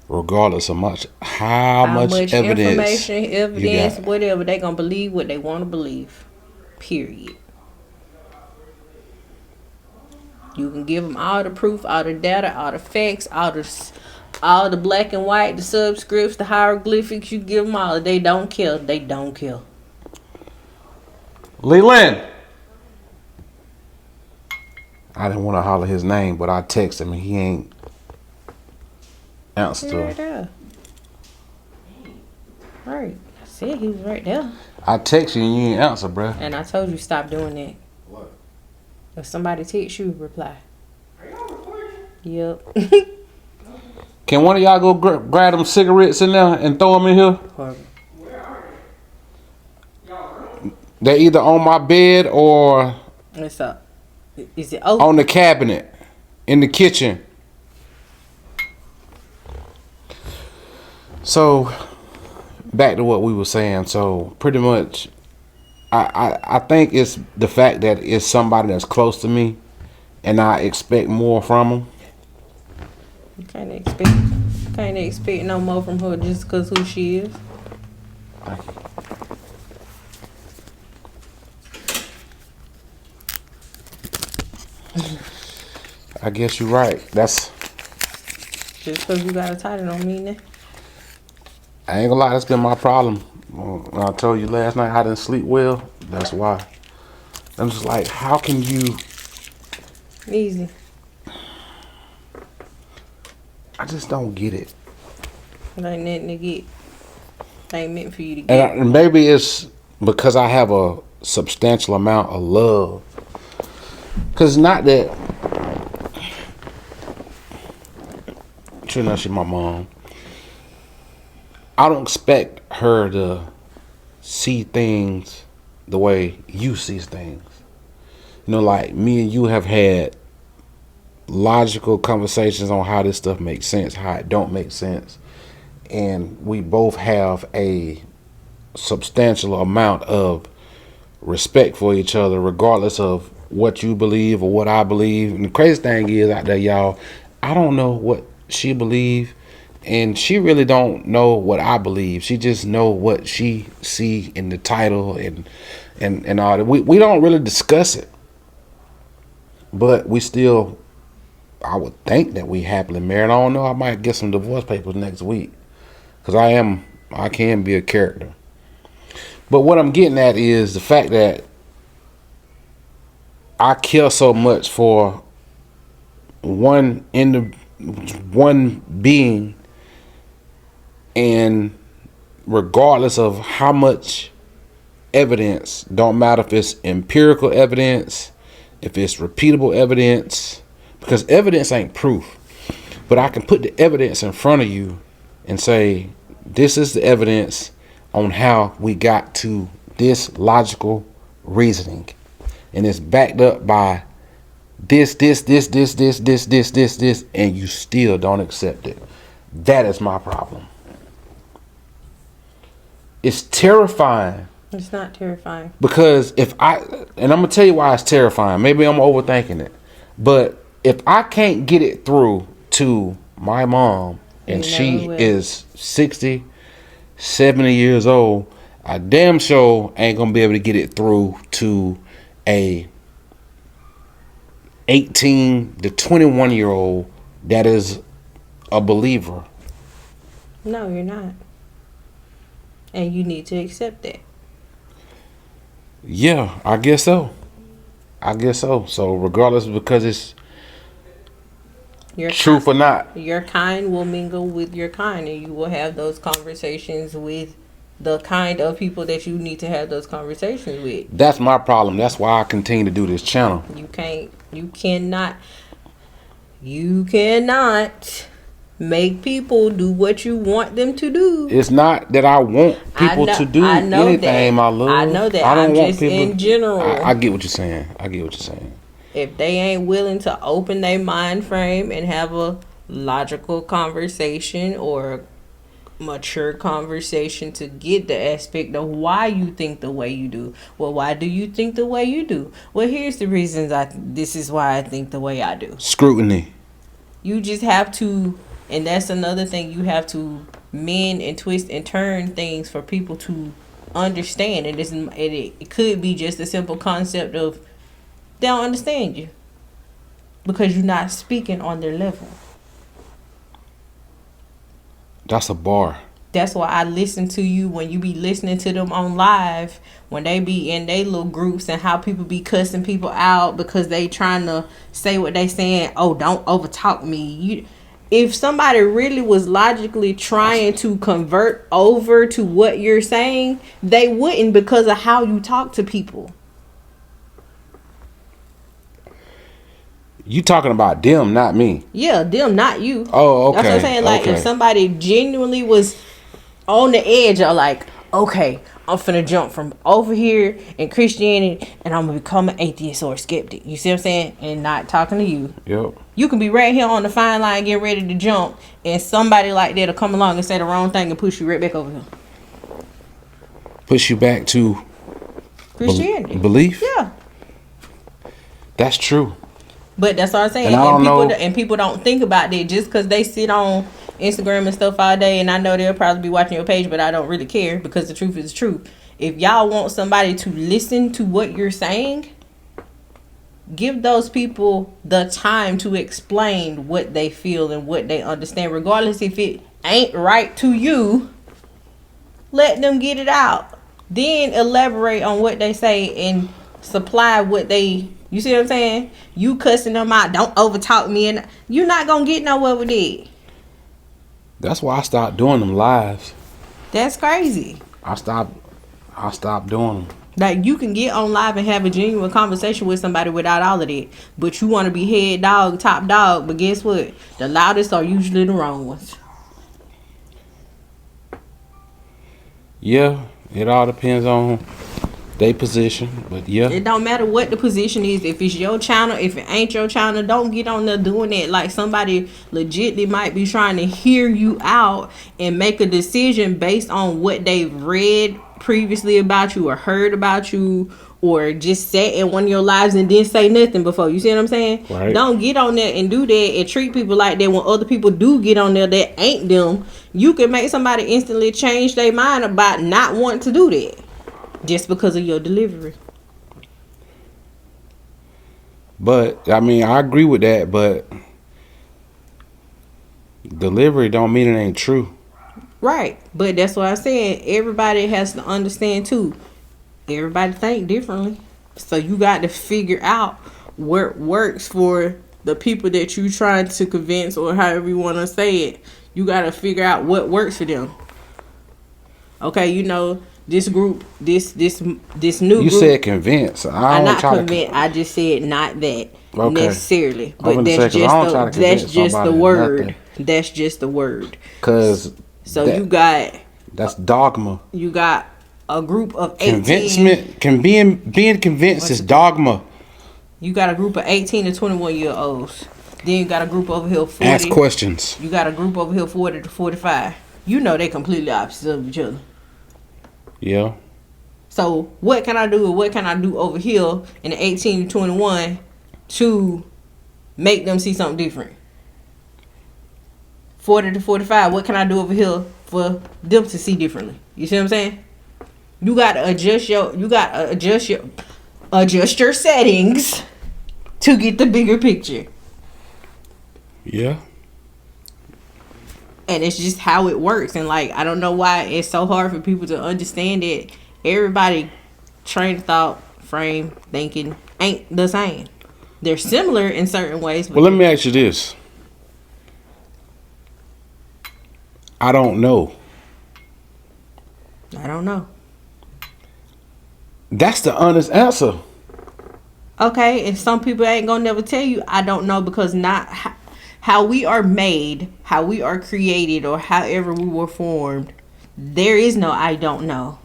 Regardless of how much evidence, whatever, they gonna believe what they want to believe. Period. You can give them all the proof, all the data, all the facts, all the black and white, the subscripts, the hieroglyphics. You give them all. They don't kill. They don't kill. Leland, I didn't want to holler his name, but I texted him and he ain't answered Right there. Right. I said he was right there. I text you and you ain't answer, bruh. And I told you stop doing that. What? If somebody texts you, reply. Are y'all recording? Yep. Can one of y'all go grab them cigarettes in there and throw them in here? Horrible. Where are they? Y'all They're either on my bed or What's up? Is it open? on the cabinet in the kitchen. So back to what we were saying. So pretty much I think it's the fact that it's somebody that's close to me and I expect more from them. You can't expect no more from her just because who she is. Thank you. I guess you're right. That's Just because you got a title don't mean that. I ain't gonna lie, that's been my problem. When I told you last night I didn't sleep well, that's why. I'm just like, how can you? Easy. I just don't get it. It ain't nothing to get. It ain't meant for you to get. And maybe it's because I have a substantial amount of love. Cause not that. Sure enough, she's my mom. I don't expect her to see things the way you see things. You know, like me and you have had logical conversations on how this stuff makes sense, how it don't make sense. And we both have a substantial amount of respect for each other, regardless of what you believe or what I believe. And the crazy thing is out there, y'all, I don't know what she believe, and she really don't know what I believe. She just know what she see in the title and all that. We don't really discuss it, but we still, I would think that we happily married. I don't know, I might get some divorce papers next week, because I can be a character. But what I'm getting at is the fact that I care so much for one being, and regardless of how much evidence, don't matter if it's empirical evidence, if it's repeatable evidence, because evidence ain't proof, but I can put the evidence in front of you and say, this is the evidence on how we got to this logical reasoning, and it's backed up by this, and you still don't accept it. That is my problem. It's terrifying. It's not terrifying. Because and I'm gonna tell you why it's terrifying. Maybe I'm overthinking it, but if I can't get it through to my mom, and she is 60, 70 years old, I damn sure ain't gonna be able to get it through to a 18 to 21 year old that is a believer. No, you're not. And you need to accept that. Yeah, I guess so. So regardless, because it's truth or not, your kind will mingle with your kind, and you will have those conversations with the kind of people that you need to have those conversations with. That's my problem. That's why I continue to do this channel. You cannot make people do what you want them to do. It's not that I want people to do anything, my love. I know that. I don't want just people, in general. I get what you're saying. If they ain't willing to open their mind frame and have a logical conversation or mature conversation to get the aspect of why you think the way you do. Well, why do you think the way you do? Well, here's the reasons this is why I think the way I do. Scrutiny. You just have to, and that's another thing, you have to mend and twist and turn things for people to understand. And it could be just a simple concept of they don't understand you because you're not speaking on their level. That's a bar. That's why I listen to you when you be listening to them on live, when they be in their little groups, and how people be cussing people out because they trying to say what they saying. Oh, don't overtalk me. If somebody really was logically trying to convert over to what you're saying, they wouldn't, because of how you talk to people. You talking about them, not me. Yeah, them, not you. Oh, okay. That's what I'm saying. Like, if somebody genuinely was on the edge of like, okay, I'm finna jump from over here in Christianity and I'm gonna become an atheist or a skeptic. You see what I'm saying? And not talking to you. Yep. You can be right here on the fine line getting ready to jump, and somebody like that'll come along and say the wrong thing and push you right back over here. Push you back to Christianity. Belief? Yeah. That's true. But that's what I'm saying. And people don't think about that just because they sit on Instagram and stuff all day. And I know they'll probably be watching your page, but I don't really care, because the truth is true. If y'all want somebody to listen to what you're saying, give those people the time to explain what they feel and what they understand, regardless if it ain't right to you. Let them get it out. Then elaborate on what they say and supply what they... You see what I'm saying? You cussing them out, don't overtalk me, and you're not gonna get nowhere with it. That's why I stopped doing them lives. That's crazy. I stopped doing them. Like, you can get on live and have a genuine conversation with somebody without all of that, but you want to be head dog, top dog. But guess what? The loudest are usually the wrong ones. Yeah, it all depends on their position, but yeah. It don't matter what the position is. If it's your channel, if it ain't your channel, don't get on there doing that. Like, somebody legitimately might be trying to hear you out and make a decision based on what they've read previously about you or heard about you, or just sat in one of your lives and didn't say nothing before. You see what I'm saying? Right. Don't get on there and do that and treat people like that when other people do get on there that ain't them. You can make somebody instantly change their mind about not wanting to do that just because of your delivery. But I mean, I agree with that, but delivery don't mean it ain't true. Right. But that's what I'm saying. Everybody has to understand too. Everybody think differently. So you got to figure out what works for the people that you trying to convince, or however you want to say it. You got to figure out what works for them. Okay, you know, this group, this new group. You said convince. I'm not convinced. I just said not that necessarily. But that's just the word. Nothing. That's just the word. Cause you got... That's dogma. You got a group of 18... Being convinced is dogma. You got a group of 18 to 21-year-olds. Then you got a group over here 40. Ask questions. You got a group over here 40 to 45. You know they completely opposite of each other. Yeah. So what can I do, or what can I do over here in the 18 to 21 to make them see something different? 40 to 45, what can I do over here for them to see differently? You see what I'm saying? You got to adjust your settings to get the bigger picture. Yeah. And it's just how it works. And like, I don't know why it's so hard for people to understand it. Everybody train of thought, frame, thinking ain't the same. They're similar in certain ways. Well, let me ask you this. I don't know. That's the honest answer. Okay, and some people ain't gonna never tell you I don't know, because not how we are made, how we are created, or however we were formed. There is no I don't know.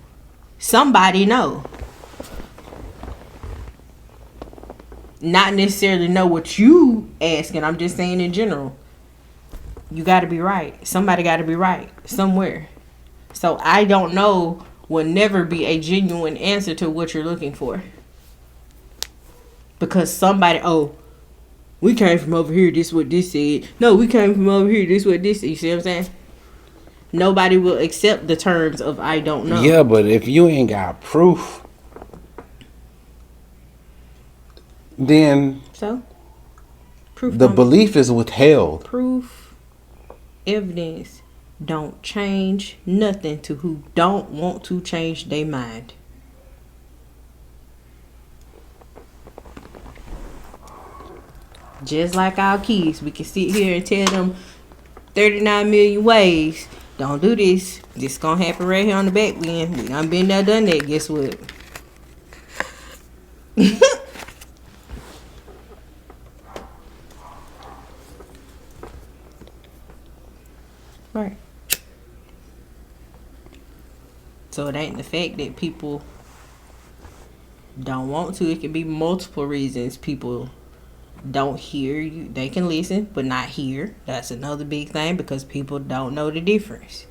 Somebody know. Not necessarily know what you asking. I'm just saying in general. You got to be right. Somebody got to be right somewhere. So I don't know will never be a genuine answer to what you're looking for. Because somebody, we came from over here, this what this said. No, we came from over here, this what this said. You see what I'm saying? Nobody will accept the terms of I don't know. Yeah, but if you ain't got proof, then proof the belief is withheld. Proof, evidence don't change nothing to who don't want to change their mind. Just like our kids, we can sit here and tell them 39 million ways. Don't do this. This gonna happen right here on the back end. We done been there, done that. Guess what? Right. So it ain't the fact that people don't want to. It could be multiple reasons people don't hear you. They can listen but not hear. That's another big thing, because people don't know the difference.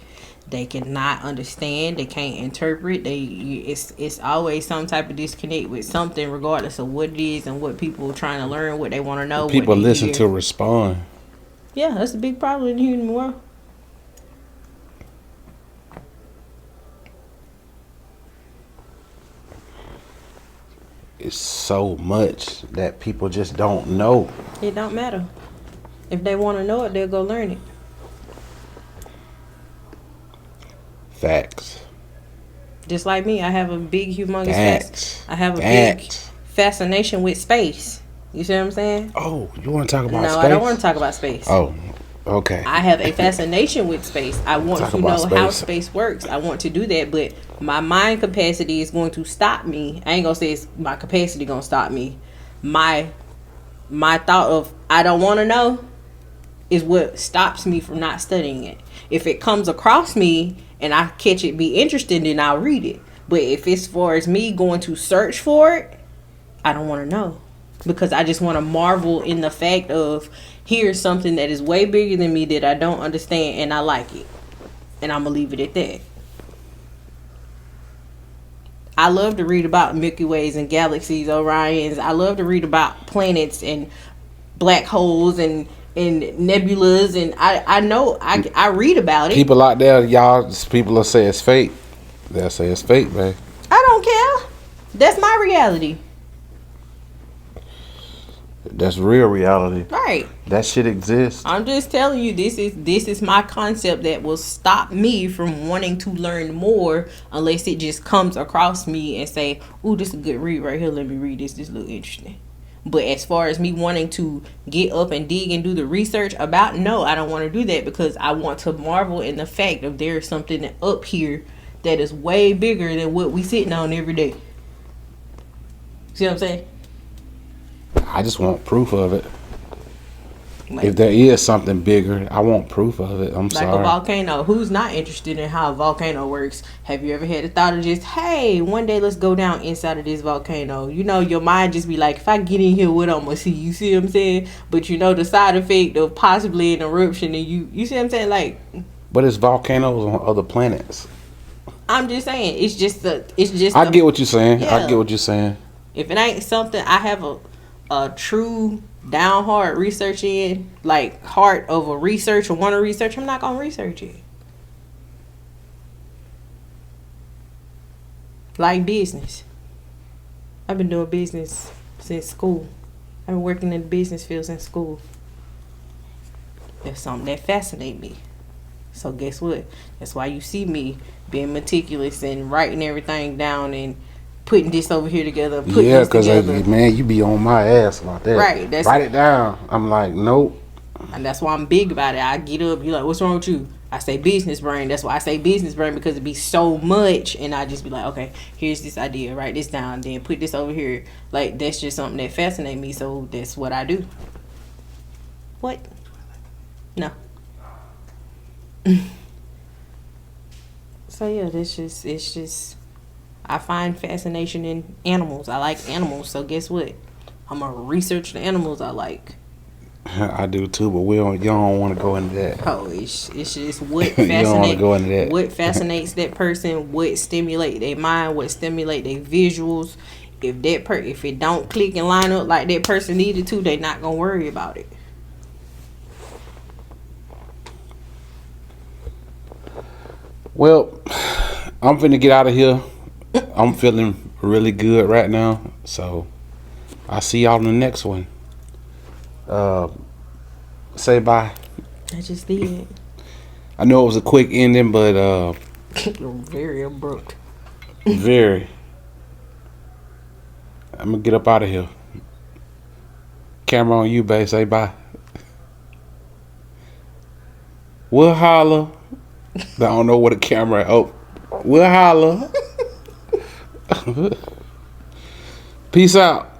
They cannot understand, they can't interpret. It's always some type of disconnect with something, regardless of what it is and what people are trying to learn, what they want to know. People listen to respond. Yeah, that's a big problem in the human world. It's so much that people just don't know. It don't matter. If they want to know it, they'll go learn it. Facts. Just like me, I have a big, humongous big fascination with space. You see what I'm saying? Oh, you want to talk about space? No, I don't want to talk about space. Oh, okay. I have a fascination with space. I want to know how space works. I want to do that, but my mind capacity is going to stop me. I ain't gonna say it's my capacity gonna stop me. My thought of I don't want to know is what stops me from not studying it. If it comes across me and I catch it, be interested, then I'll read it. But if it's far as me going to search for it, I don't want to know, because I just want to marvel in the fact of here's something that is way bigger than me that I don't understand, and I like it, and I'm gonna leave it at that. I love to read about Milky Ways and galaxies, Orions. I love to read about planets and black holes and nebulas, and I know I read about it. People out there, people will say it's fake. They'll say it's fake, man. I don't care. That's my reality. That's real reality. Right. That shit exists. I'm just telling you, this is my concept that will stop me from wanting to learn more, unless it just comes across me and say, ooh, this is a good read right here. Let me read this. This looks interesting. But as far as me wanting to get up and dig and do the research about, no, I don't want to do that, because I want to marvel in the fact of there's something up here that is way bigger than what we sitting on every day. See what I'm saying? I just want proof of it. Like, if there is something bigger, I want proof of it. I'm sorry. Like a volcano. Who's not interested in how a volcano works? Have you ever had the thought of just, hey, one day let's go down inside of this volcano? You know, your mind just be like, if I get in here, what I'm going to see? You see what I'm saying? But you know the side effect of possibly an eruption, and you see what I'm saying? Like, but it's volcanoes on other planets. I'm just saying, it's just I get what you're saying. Yeah. I get what you're saying. If it ain't something I have a true down hard research in, like heart of a research or want to research, I'm not gonna research it. Like business, I've been doing business since school. I've been working in the business field since school. There's something that fascinates me. So guess what? That's why you see me being meticulous and writing everything down and putting this over here together. Yeah, because man, you be on my ass about that. Right. Write it down. I'm like, nope. And that's why I'm big about it. I get up, you're like, what's wrong with you? I say business brain. That's why I say business brain, because it be so much. And I just be like, okay, here's this idea. Write this down. Then put this over here. Like, that's just something that fascinates me. So that's what I do. What? No. So yeah, it's just I find fascination in animals. I like animals, so guess what? I'm gonna research the animals I like. I do too, but you don't want to go into that. Oh, it's just what You don't want to go into that. What fascinates that person? What stimulate their mind? What stimulate their visuals? If if it don't click and line up like that person needed to, they not gonna worry about it. Well, I'm finna get out of here. I'm feeling really good right now, so I'll see y'all in the next one. Say bye. I just did. I know it was a quick ending, but very abrupt. very. I'm gonna get up out of here. Camera on you, babe. Say bye. We'll holler. I don't know what a camera. Oh, we'll holler. Peace out.